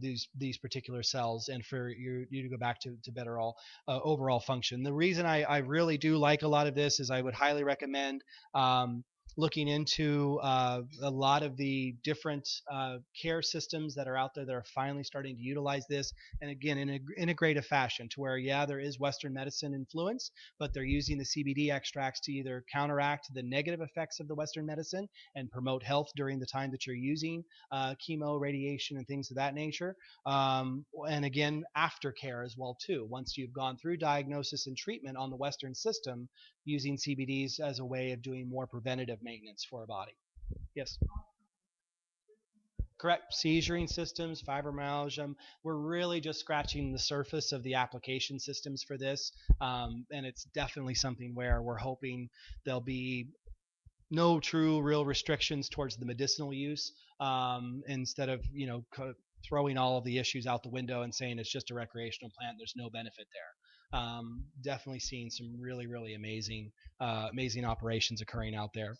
[SPEAKER 1] these particular cells and for you to go back to better overall function. The reason I really do like a lot of this is I would highly recommend looking into a lot of the different care systems that are out there that are finally starting to utilize this, and again in an integrative fashion, to where there is Western medicine influence, but they're using the CBD extracts to either counteract the negative effects of the Western medicine and promote health during the time that you're using chemo, radiation, and things of that nature, and again aftercare as well too. Once you've gone through diagnosis and treatment on the Western system, using CBDs as a way of doing more preventative maintenance for a body. Yes. Correct. Seizuring systems, fibromyalgia. We're really just scratching the surface of the application systems for this, and it's definitely something where we're hoping there'll be no true real restrictions towards the medicinal use, instead of throwing all of the issues out the window and saying it's just a recreational plant. There's no benefit there. Definitely seeing some really really amazing operations occurring out there.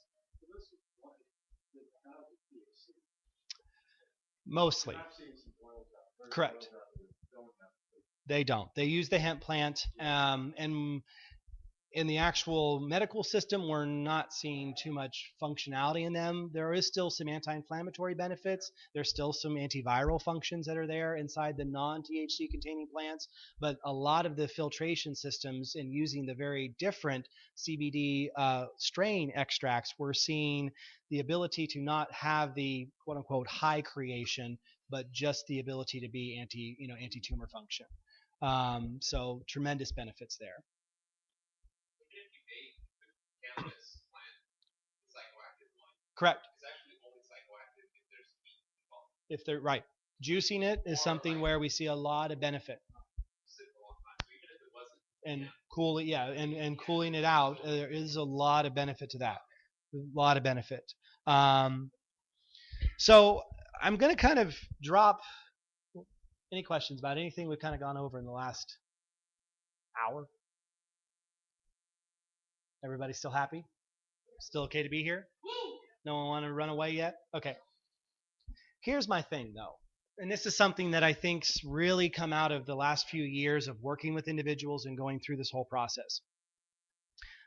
[SPEAKER 1] Mostly. Correct. They don't. They use the hemp plant, and in the actual medical system, we're not seeing too much functionality in them. There is still some anti-inflammatory benefits. There's still some antiviral functions that are there inside the non-THC containing plants, but a lot of the filtration systems and using the very different CBD strain extracts, we're seeing the ability to not have the quote unquote high creation, but just the ability to be anti-tumor function. So tremendous benefits there. Correct. If they're right. Juicing it is something where we see a lot of benefit. And cooling, yeah, and cooling it out, there is a lot of benefit to that. A lot of benefit. Um, so I'm going to kind of drop any questions about anything we've kind of gone over in the last hour. Everybody still happy? Still okay to be here? No one want to run away yet? Okay. Here's my thing, though, and this is something that I think's really come out of the last few years of working with individuals and going through this whole process.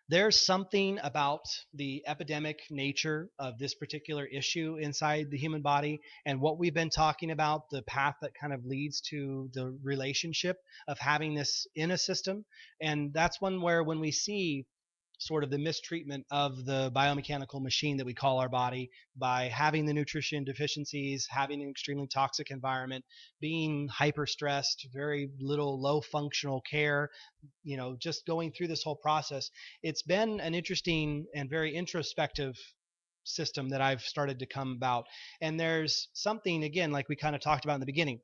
[SPEAKER 1] There's something about the epidemic nature of this particular issue inside the human body and what we've been talking about, the path that kind of leads to the relationship of having this in a system. And that's one where when we see sort of the mistreatment of the biomechanical machine that we call our body by having the nutrition deficiencies, having an extremely toxic environment, being hyper stressed, very little low functional care, just going through this whole process. It's been an interesting and very introspective system that I've started to come about. And there's something, again, like we kind of talked about in the beginning,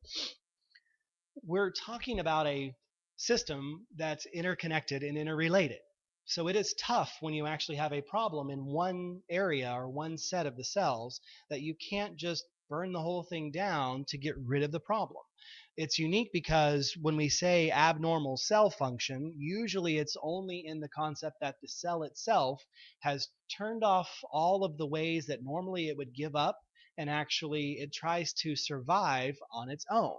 [SPEAKER 1] we're talking about a system that's interconnected and interrelated. So it is tough when you actually have a problem in one area or one set of the cells that you can't just burn the whole thing down to get rid of the problem. It's unique because when we say abnormal cell function, usually it's only in the concept that the cell itself has turned off all of the ways that normally it would give up, and actually it tries to survive on its own.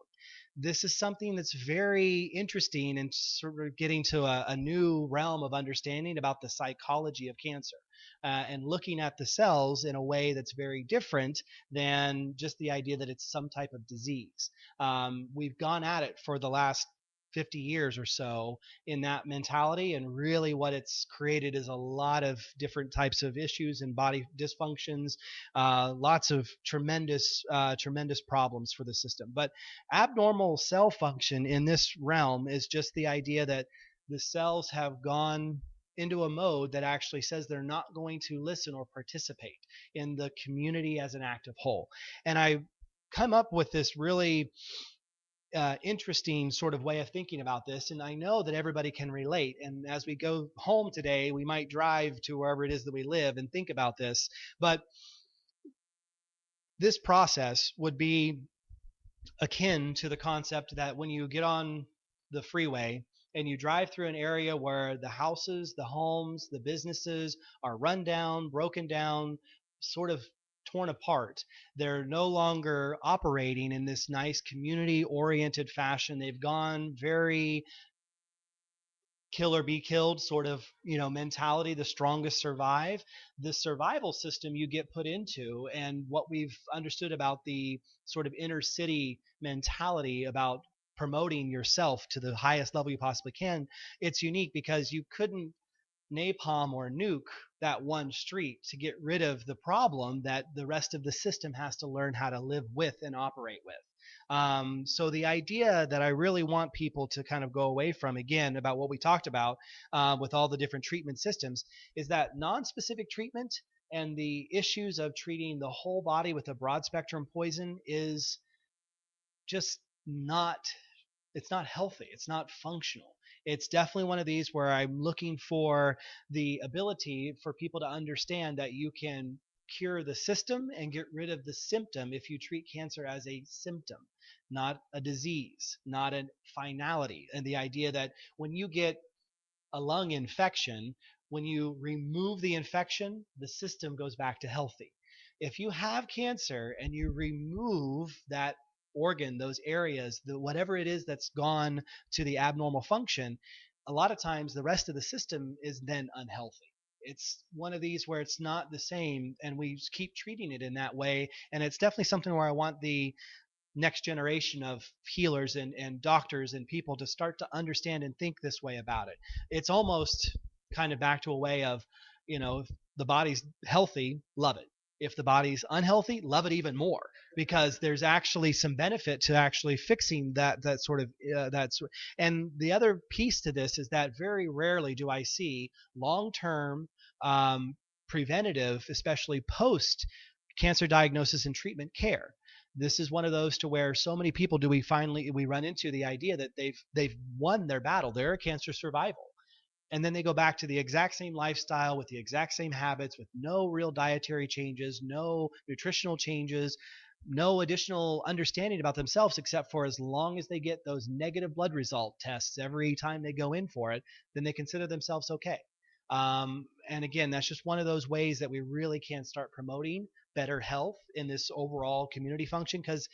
[SPEAKER 1] This is something that's very interesting and sort of getting to a new realm of understanding about the psychology of cancer, and looking at the cells in a way that's very different than just the idea that it's some type of disease. We've gone at it for the last 50 years or so in that mentality, and really what it's created is a lot of different types of issues and body dysfunctions, lots of tremendous problems for the system. But abnormal cell function in this realm is just the idea that the cells have gone into a mode that actually says they're not going to listen or participate in the community as an active whole. And I come up with this really interesting sort of way of thinking about this, and I know that everybody can relate. And as we go home today, we might drive to wherever it is that we live and think about this. But this process would be akin to the concept that when you get on the freeway and you drive through an area where the houses, the homes, the businesses are run down, broken down, sort of torn apart. They're no longer operating in this nice community oriented fashion. They've gone very kill or be killed sort of mentality. The strongest survive. The survival system you get put into, and what we've understood about the sort of inner city mentality about promoting yourself to the highest level you possibly can, it's unique because you couldn't napalm or nuke that one street to get rid of the problem that the rest of the system has to learn how to live with and operate with. So the idea that I really want people to kind of go away from, again, about what we talked about with all the different treatment systems, is that non-specific treatment and the issues of treating the whole body with a broad spectrum poison is just not, it's not healthy. It's not functional. It's definitely one of these where I'm looking for the ability for people to understand that you can cure the system and get rid of the symptom if you treat cancer as a symptom, not a disease, not a finality. And the idea that when you get a lung infection, when you remove the infection, the system goes back to healthy. If you have cancer and you remove that organ, those areas, whatever it is that's gone to the abnormal function, a lot of times the rest of the system is then unhealthy. It's one of these where it's not the same, and we keep treating it in that way. And it's definitely something where I want the next generation of healers and doctors and people to start to understand and think this way about it. It's almost kind of back to a way of, if the body's healthy, love it. If the body's unhealthy, love it even more, because there's actually some benefit to actually fixing that sort of that's. And the other piece to this is that very rarely do I see long-term preventative, especially post cancer diagnosis and treatment care. This is one of those to where so many people do we run into the idea that they've won their battle. They're a cancer survival. And then they go back to the exact same lifestyle with the exact same habits, with no real dietary changes, no nutritional changes, no additional understanding about themselves, except for as long as they get those negative blood result tests every time they go in for it, then they consider themselves okay. And again, that's just one of those ways that we really can start promoting better health in this overall community function, because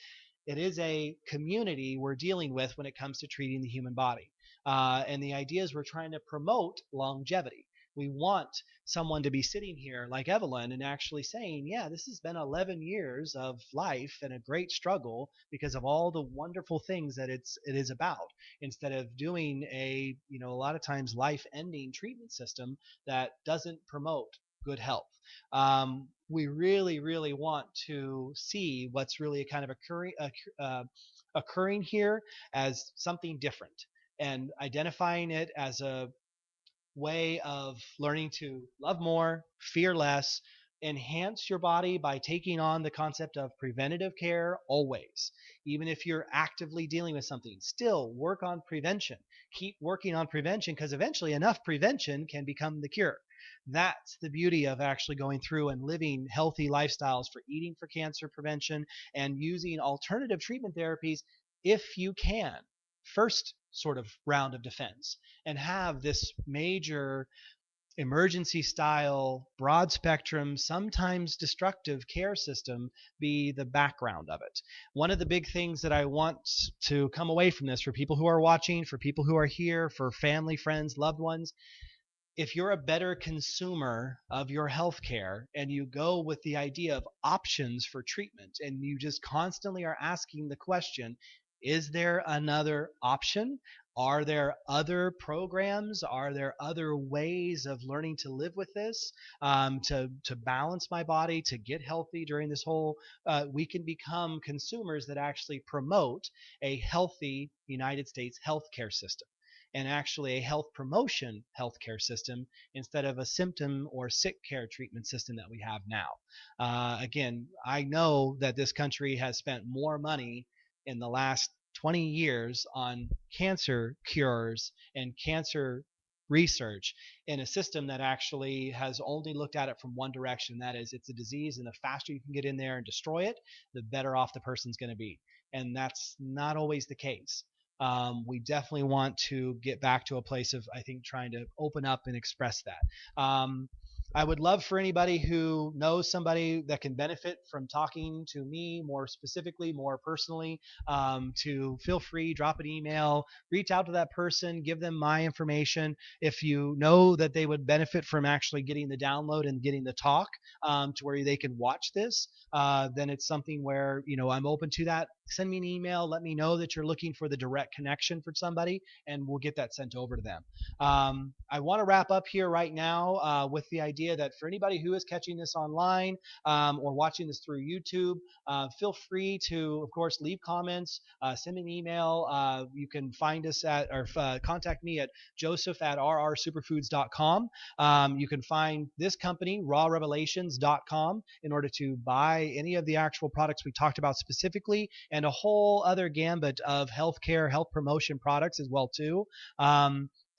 [SPEAKER 1] it is a community we're dealing with when it comes to treating the human body. And the idea is we're trying to promote longevity. We want someone to be sitting here like Evelyn and actually saying, yeah, this has been 11 years of life and a great struggle because of all the wonderful things that it is about, instead of doing a lot of times life ending treatment system that doesn't promote good health. We really, really want to see what's really kind of occurring here as something different, and identifying it as a way of learning to love more, fear less, enhance your body by taking on the concept of preventative care always. Even if you're actively dealing with something, still work on prevention. Keep working on prevention, because eventually enough prevention can become the cure. That's the beauty of actually going through and living healthy lifestyles for eating for cancer prevention and using alternative treatment therapies if you can. First sort of round of defense, and have this major emergency style, broad spectrum, sometimes destructive care system be the background of it. One of the big things that I want to come away from this, for people who are watching, for people who are here, for family, friends, loved ones, if you're a better consumer of your healthcare and you go with the idea of options for treatment, and you just constantly are asking the question, is there another option? Are there other programs? Are there other ways of learning to live with this, to balance my body, to get healthy during this whole? We can become consumers that actually promote a healthy United States healthcare system, and actually a health promotion healthcare system, instead of a symptom or sick care treatment system that we have now. Again, I know that this country has spent more money in the last 20 years on cancer cures and cancer research in a system that actually has only looked at it from one direction. That is, it's a disease, and the faster you can get in there and destroy it, the better off the person's going to be. And that's not always the case. We definitely want to get back to a place of, I think, trying to open up and express that. I would love for anybody who knows somebody that can benefit from talking to me more specifically, more personally, to feel free, drop an email, reach out to that person, give them my information. If you know that they would benefit from actually getting the download and getting the talk, to where they can watch this, then it's something where, I'm open to that. Send me an email, let me know that you're looking for the direct connection for somebody, and we'll get that sent over to them. I want to wrap up here right now with the idea that for anybody who is catching this online, or watching this through YouTube, feel free to, of course, leave comments, send me an email. You can find us or contact me at joseph@rrsuperfoods.com. You can find this company, rawrevelations.com, in order to buy any of the actual products we talked about specifically, and a whole other gambit of healthcare, health promotion products as well too.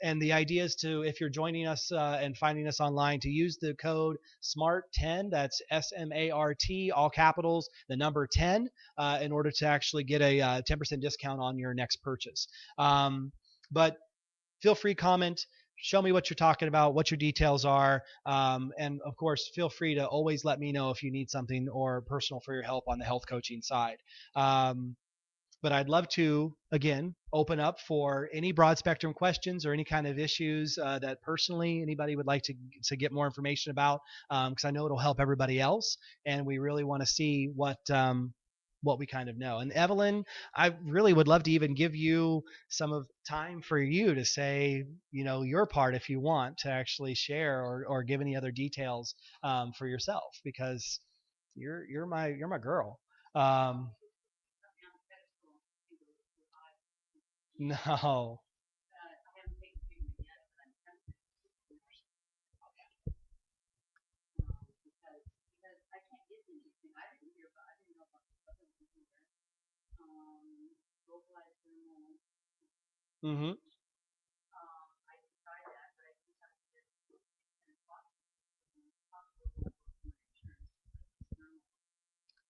[SPEAKER 1] And the idea is to, if you're joining us and finding us online, to use the code SMART10, that's SMART, all capitals, the number 10, in order to actually get a 10% discount on your next purchase. But feel free, comment, show me what you're talking about, what your details are, and of course, feel free to always let me know if you need something or personal for your help on the health coaching side. But I'd love to, again, open up for any broad spectrum questions or any kind of issues that personally anybody would like to get more information about, because I know it'll help everybody else, and we really want to see what we kind of know. And Evelyn, I really would love to even give you some of time for you to say, your part, if you want to actually share or give any other details for yourself, because you're my girl. No. Hmm.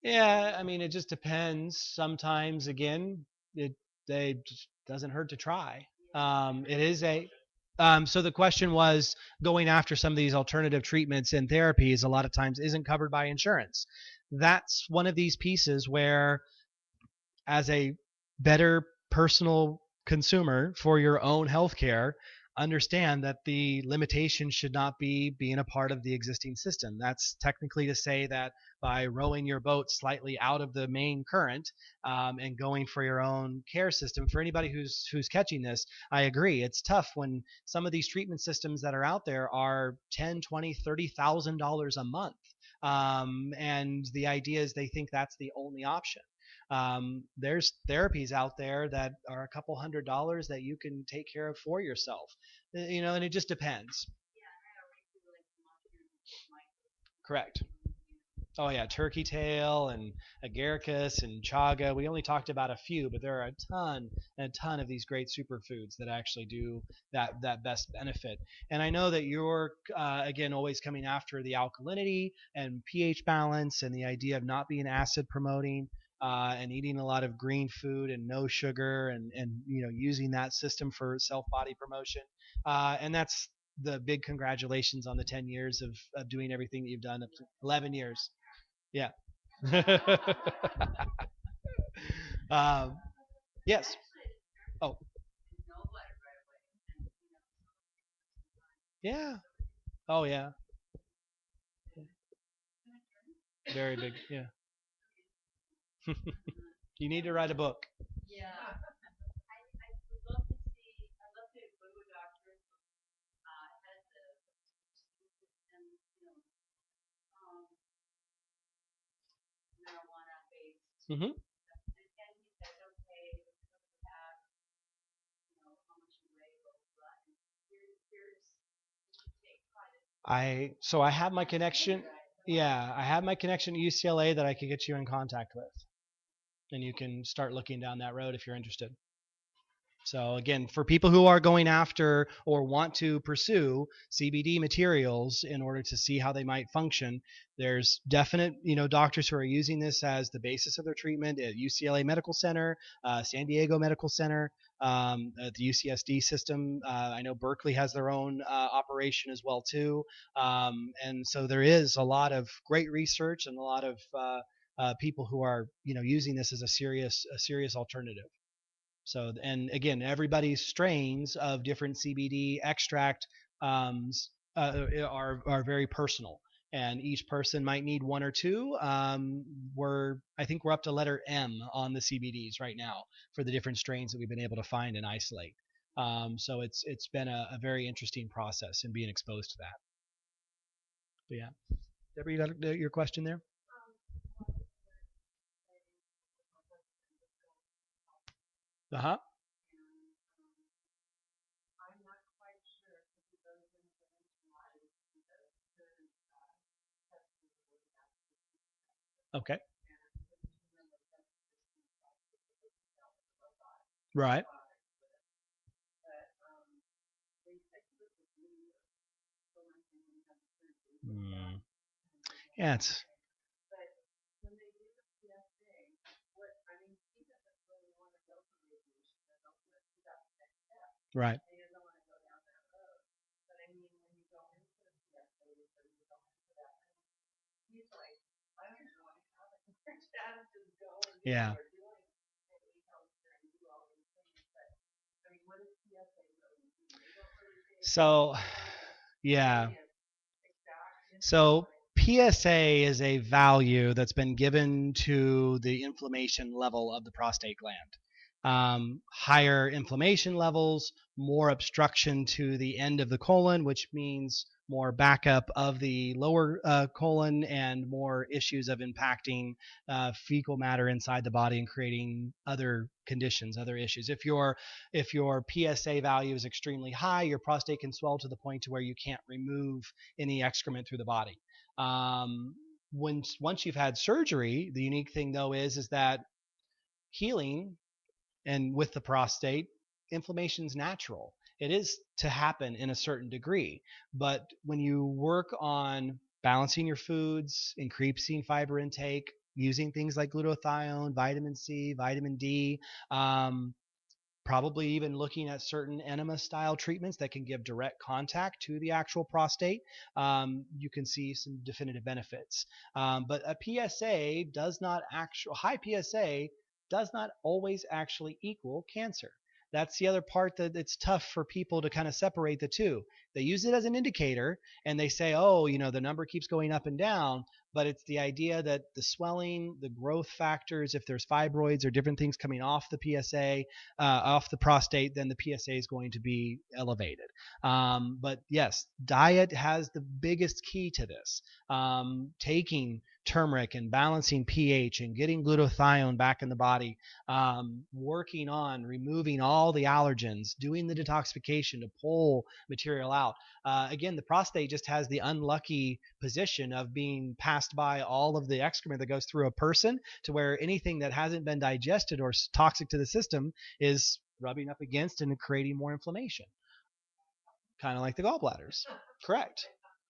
[SPEAKER 1] Yeah, I mean, it just depends. Sometimes, again, it just doesn't hurt to try. It is a So the question was, going after some of these alternative treatments and therapies a lot of times isn't covered by insurance. That's one of these pieces where, as a better personal consumer for your own healthcare, understand that the limitation should not be being a part of the existing system. That's technically to say that by rowing your boat slightly out of the main current, and going for your own care system. For anybody who's catching this, I agree. It's tough when some of these treatment systems that are out there are 10, 20, $30,000 a month. And the idea is they think that's the only option. There's therapies out there that are a couple $100 that you can take care of for yourself. And it just depends. Correct. Oh yeah, turkey tail and agaricus and chaga. We only talked about a few, but there are a ton and a ton of these great superfoods that actually do that best benefit. And I know that you're again always coming after the alkalinity and pH balance and the idea of not being acid promoting. And eating a lot of green food and no sugar and using that system for self body promotion. And that's the big congratulations on the 10 years of doing everything that you've done. 11 years. Yeah. um, yes. Oh, yeah. Oh, yeah. Very big. Yeah. You need to write a book. Hmm. I have my connection. Yeah, I have my connection to UCLA that I could get you in contact with, and you can start looking down that road if you're interested. So again, for people who are going after or want to pursue CBD materials in order to see how they might function, there's definite, doctors who are using this as the basis of their treatment at UCLA Medical Center, San Diego Medical Center, at the UCSD system. I know Berkeley has their own operation as well too, and so there is a lot of great research and a lot of people who are, using this as a serious alternative. So, and again, everybody's strains of different CBD extract um, are very personal, and each person might need one or two. I think we're up to letter M on the CBDs right now for the different strains that we've been able to find and isolate. So it's been a very interesting process in being exposed to that. But yeah, Deborah, you got your question there? Uh huh. Okay. Right. Mm. Yeah, it's right. Yeah. So, yeah. So PSA is a value that's been given to the inflammation level of the prostate gland. Higher inflammation levels, more obstruction to the end of the colon, which means more backup of the lower colon and more issues of impacting fecal matter inside the body and creating other conditions, other issues. If your PSA value is extremely high, your prostate can swell to the point to where you can't remove any excrement through the body. Um, once you've had surgery, the unique thing though is that healing and with the prostate, inflammation is natural. It is to happen in a certain degree, but when you work on balancing your foods, increasing fiber intake, using things like glutathione, vitamin C, vitamin D, um, probably even looking at certain enema style treatments that can give direct contact to the actual prostate, you can see some definitive benefits. But a PSA does not actual high PSA does not always actually equal cancer. That's the other part that it's tough for people to kind of separate the two. They use it as an indicator and they say, oh, the number keeps going up and down, but it's the idea that the swelling, the growth factors, if there's fibroids or different things coming off the PSA, off the prostate, then the PSA is going to be elevated. But yes, diet has the biggest key to this. Taking turmeric and balancing pH and getting glutathione back in the body, working on removing all the allergens, doing the detoxification to pull material out. Again, the prostate just has the unlucky position of being passed by all of the excrement that goes through a person, to where anything that hasn't been digested or toxic to the system is rubbing up against and creating more inflammation, kind of like the gallbladders. Correct.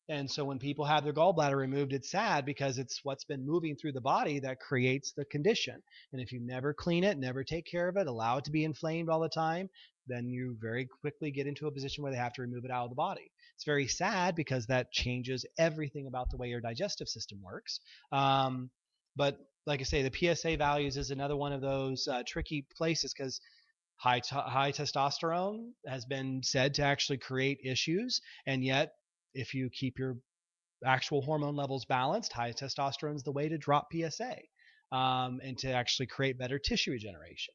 [SPEAKER 1] And so when people have their gallbladder removed, it's sad because it's what's been moving through the body that creates the condition. And if you never clean it, never take care of it, allow it to be inflamed all the time, then you very quickly get into a position where they have to remove it out of the body. It's very sad because that changes everything about the way your digestive system works. But like I say, the PSA values is another one of those tricky places, because high testosterone has been said to actually create issues, and yet if you keep your actual hormone levels balanced, high testosterone is the way to drop PSA, and to actually create better tissue regeneration.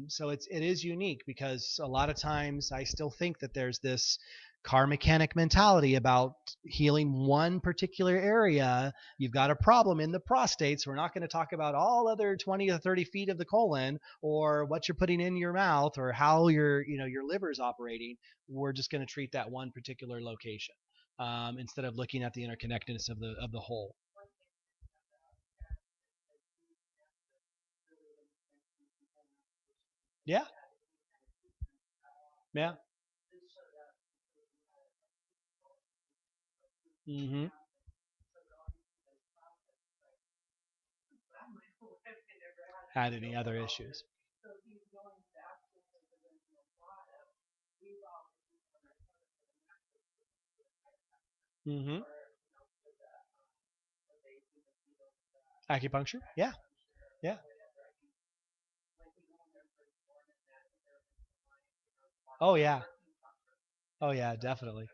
[SPEAKER 1] So it is unique, because a lot of times I still think that there's this car mechanic mentality about healing one particular area. You've got a problem in the prostate, so we're not going to talk about all other 20 to 30 feet of the colon, or what you're putting in your mouth, or how your liver is operating. We're just going to treat that one particular location, instead of looking at the interconnectedness of the whole. Yeah, yeah. Hmm. Had any other issues? Hmm. Acupuncture? Yeah, yeah. Oh yeah. Oh yeah, definitely.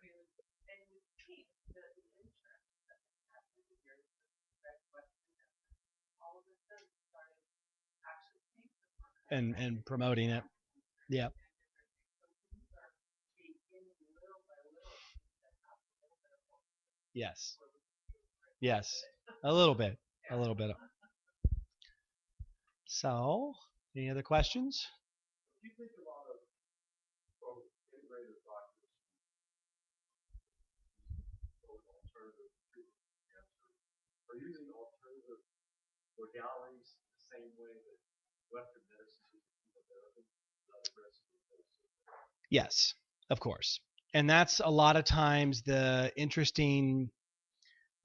[SPEAKER 1] And promoting it. Yeah. Yes. Yes. A little bit. A little bit. So, any other questions? Yes, of course. And that's a lot of times the interesting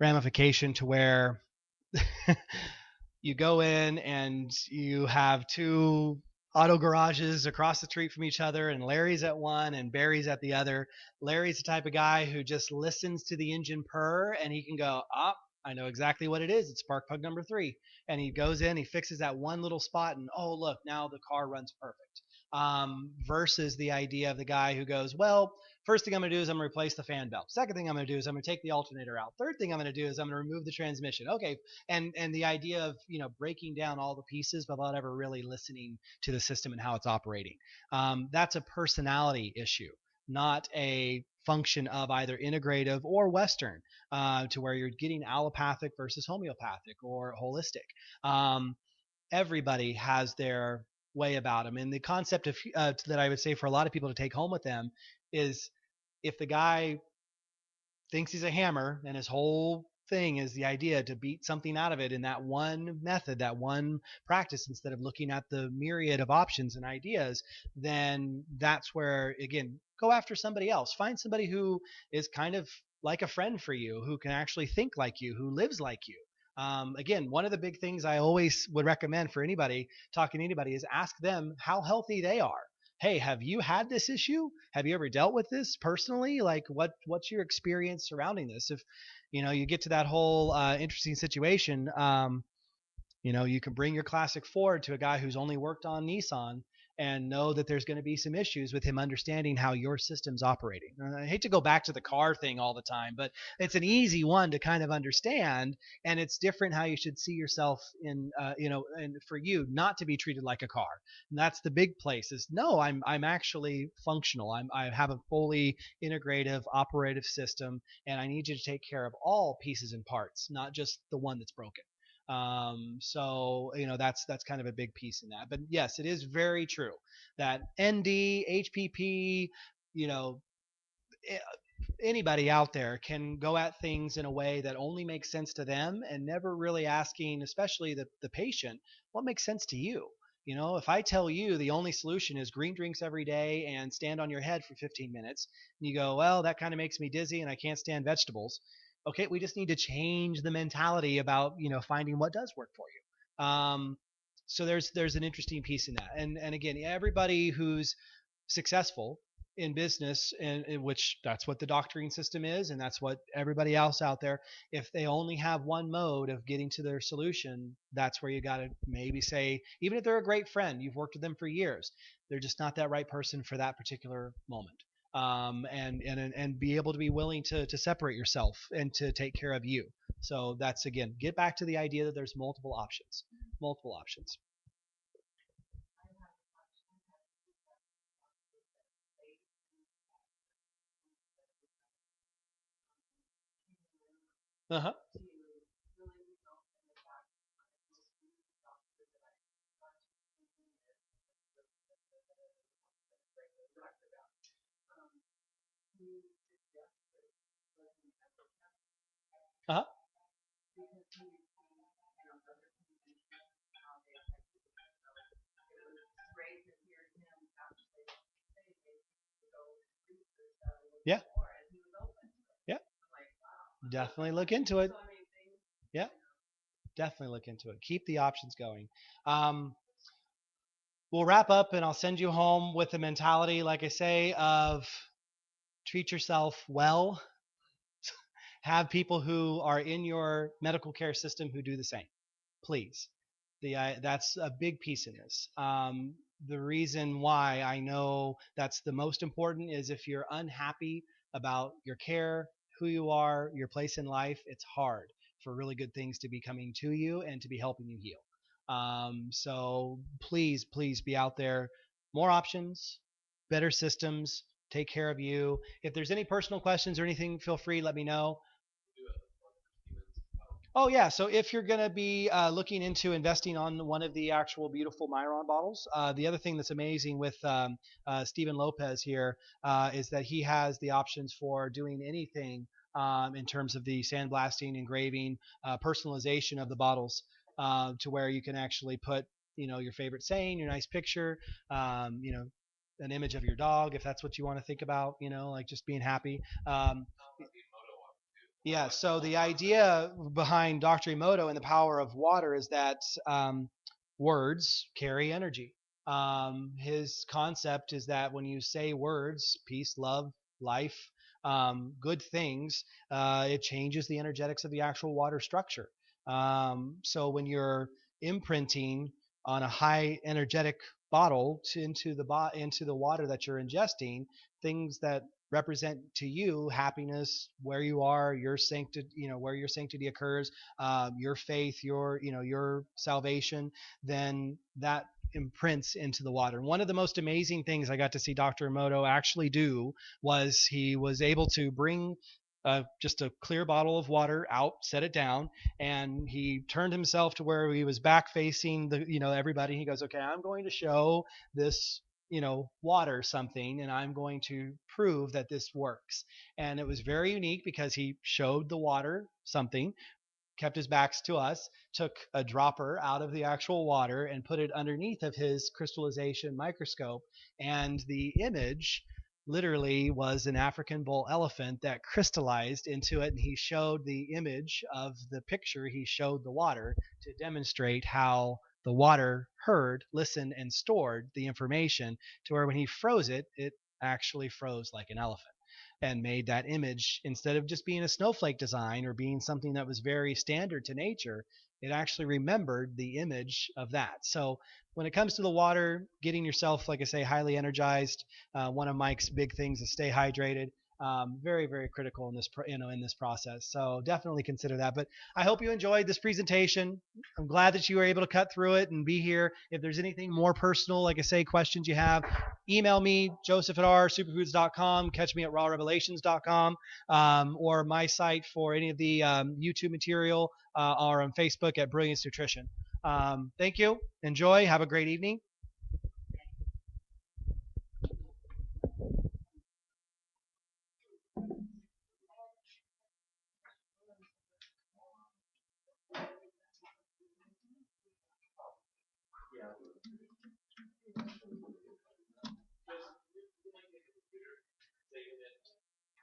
[SPEAKER 1] ramification, to where you go in and you have two auto garages across the street from each other, and Larry's at one and Barry's at the other. Larry's the type of guy who just listens to the engine purr, and he can go, "Ah, I know exactly what it is. It's spark plug number 3." And he goes in, he fixes that one little spot, and oh, look, now the car runs perfect. Versus the idea of the guy who goes, well, first thing I'm going to do is I'm going to replace the fan belt. Second thing I'm going to do is I'm going to take the alternator out. Third thing I'm going to do is I'm going to remove the transmission. Okay, and the idea of breaking down all the pieces without ever really listening to the system and how it's operating. That's a personality issue, not a function of either integrative or Western, to where you're getting allopathic versus homeopathic or holistic. Everybody has their way about them, and the concept of that I would say for a lot of people to take home with them is, if the guy thinks he's a hammer and his whole thing is the idea to beat something out of it in that one method, that one practice, instead of looking at the myriad of options and ideas, then that's where, again, go after somebody else. Find somebody who is kind of like a friend for you, who can actually think like you, who lives like you. Again, one of the big things I always would recommend for anybody talking to anybody is ask them how healthy they are. Hey, have you had this issue? Have you ever dealt with this personally? Like, what's your experience surrounding this? If you get to that whole interesting situation, You know, you can bring your classic Ford to a guy who's only worked on Nissan and know that there's going to be some issues with him understanding how your system's operating. And I hate to go back to the car thing all the time, but it's an easy one to kind of understand, and it's different how you should see yourself in, and for you not to be treated like a car. And that's the big place. Is no, I'm actually functional. I have a fully integrative operative system, and I need you to take care of all pieces and parts, not just the one that's broken. So that's kind of a big piece in that. But yes, it is very true that ND, HPP, you know, anybody out there can go at things in a way that only makes sense to them, and never really asking, especially the patient, what makes sense to you. You know, if I tell you the only solution is green drinks every day and stand on your head for 15 minutes, and you go, well, that kind of makes me dizzy and I can't stand vegetables. Okay, we just need to change the mentality about, finding what does work for you. So there's an interesting piece in that. And again, everybody who's successful in business, and in which that's what the doctoring system is, and that's what everybody else out there, if they only have one mode of getting to their solution, that's where you got to maybe say, even if they're a great friend, you've worked with them for years, they're just not that right person for that particular moment. And be able to be willing to separate yourself and to take care of you. So that's, again, get back to the idea that there's multiple options. Uh-huh. Uh-huh. Yeah. Yeah. Definitely look into it. Yeah. Definitely look into it. Keep the options going. Um, we'll wrap up, and I'll send you home with the mentality, like I say, of treat yourself well. Have people who are in your medical care system who do the same, please. That's a big piece in this. The reason why I know that's the most important is if you're unhappy about your care, who you are, your place in life, it's hard for really good things to be coming to you and to be helping you heal. So please, please be out there. More options, better systems, take care of you. If there's any personal questions or anything, feel free, let me know. Oh yeah, so if you're going to be looking into investing on one of the actual beautiful Myron bottles, the other thing that's amazing with Stephen Lopez here is that he has the options for doing anything in terms of the sandblasting, engraving, personalization of the bottles, to where you can actually put, your favorite saying, your nice picture, an image of your dog, if that's what you want to think about, like just being happy. Yeah, so the idea behind Dr. Emoto and the power of water is that words carry energy. His concept is that when you say words, peace, love, life, good things, it changes the energetics of the actual water structure. So when you're imprinting on a high energetic bottle into the water that you're ingesting, things that represent to you happiness, where you are, your sanctity, where your sanctity occurs, your faith, your salvation, then that imprints into the water. And one of the most amazing things I got to see Dr. Emoto actually do was he was able to bring just a clear bottle of water out, set it down, and he turned himself to where he was back facing everybody. He goes, "Okay, I'm going to show this water something, and I'm going to prove that this works." And it was very unique because he showed the water something, kept his backs to us, took a dropper out of the actual water and put it underneath of his crystallization microscope, and the image literally was an African bull elephant that crystallized into it, and he showed the image of the picture, he showed the water to demonstrate how the water heard, listened, and stored the information, to where when he froze it, it actually froze like an elephant, and made that image, instead of just being a snowflake design or being something that was very standard to nature, it actually remembered the image of that. So when it comes to the water, getting yourself, like I say, highly energized. One of Mike's big things is stay hydrated. Very, very critical in this, in this process. So definitely consider that. But I hope you enjoyed this presentation. I'm glad that you were able to cut through it and be here. If there's anything more personal, like I say, questions you have, email me, joseph@rsuperfoods.com, catch me at rawrevelations.com, or my site for any of the YouTube material, or on Facebook at Brilliance Nutrition. Thank you. Enjoy. Have a great evening.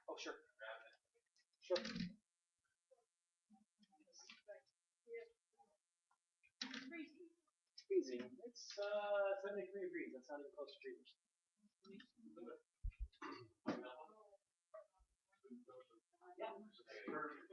[SPEAKER 1] Oh, sure. Sure. Freezing. It's 73 degrees. That's not even close to freezing. Yeah.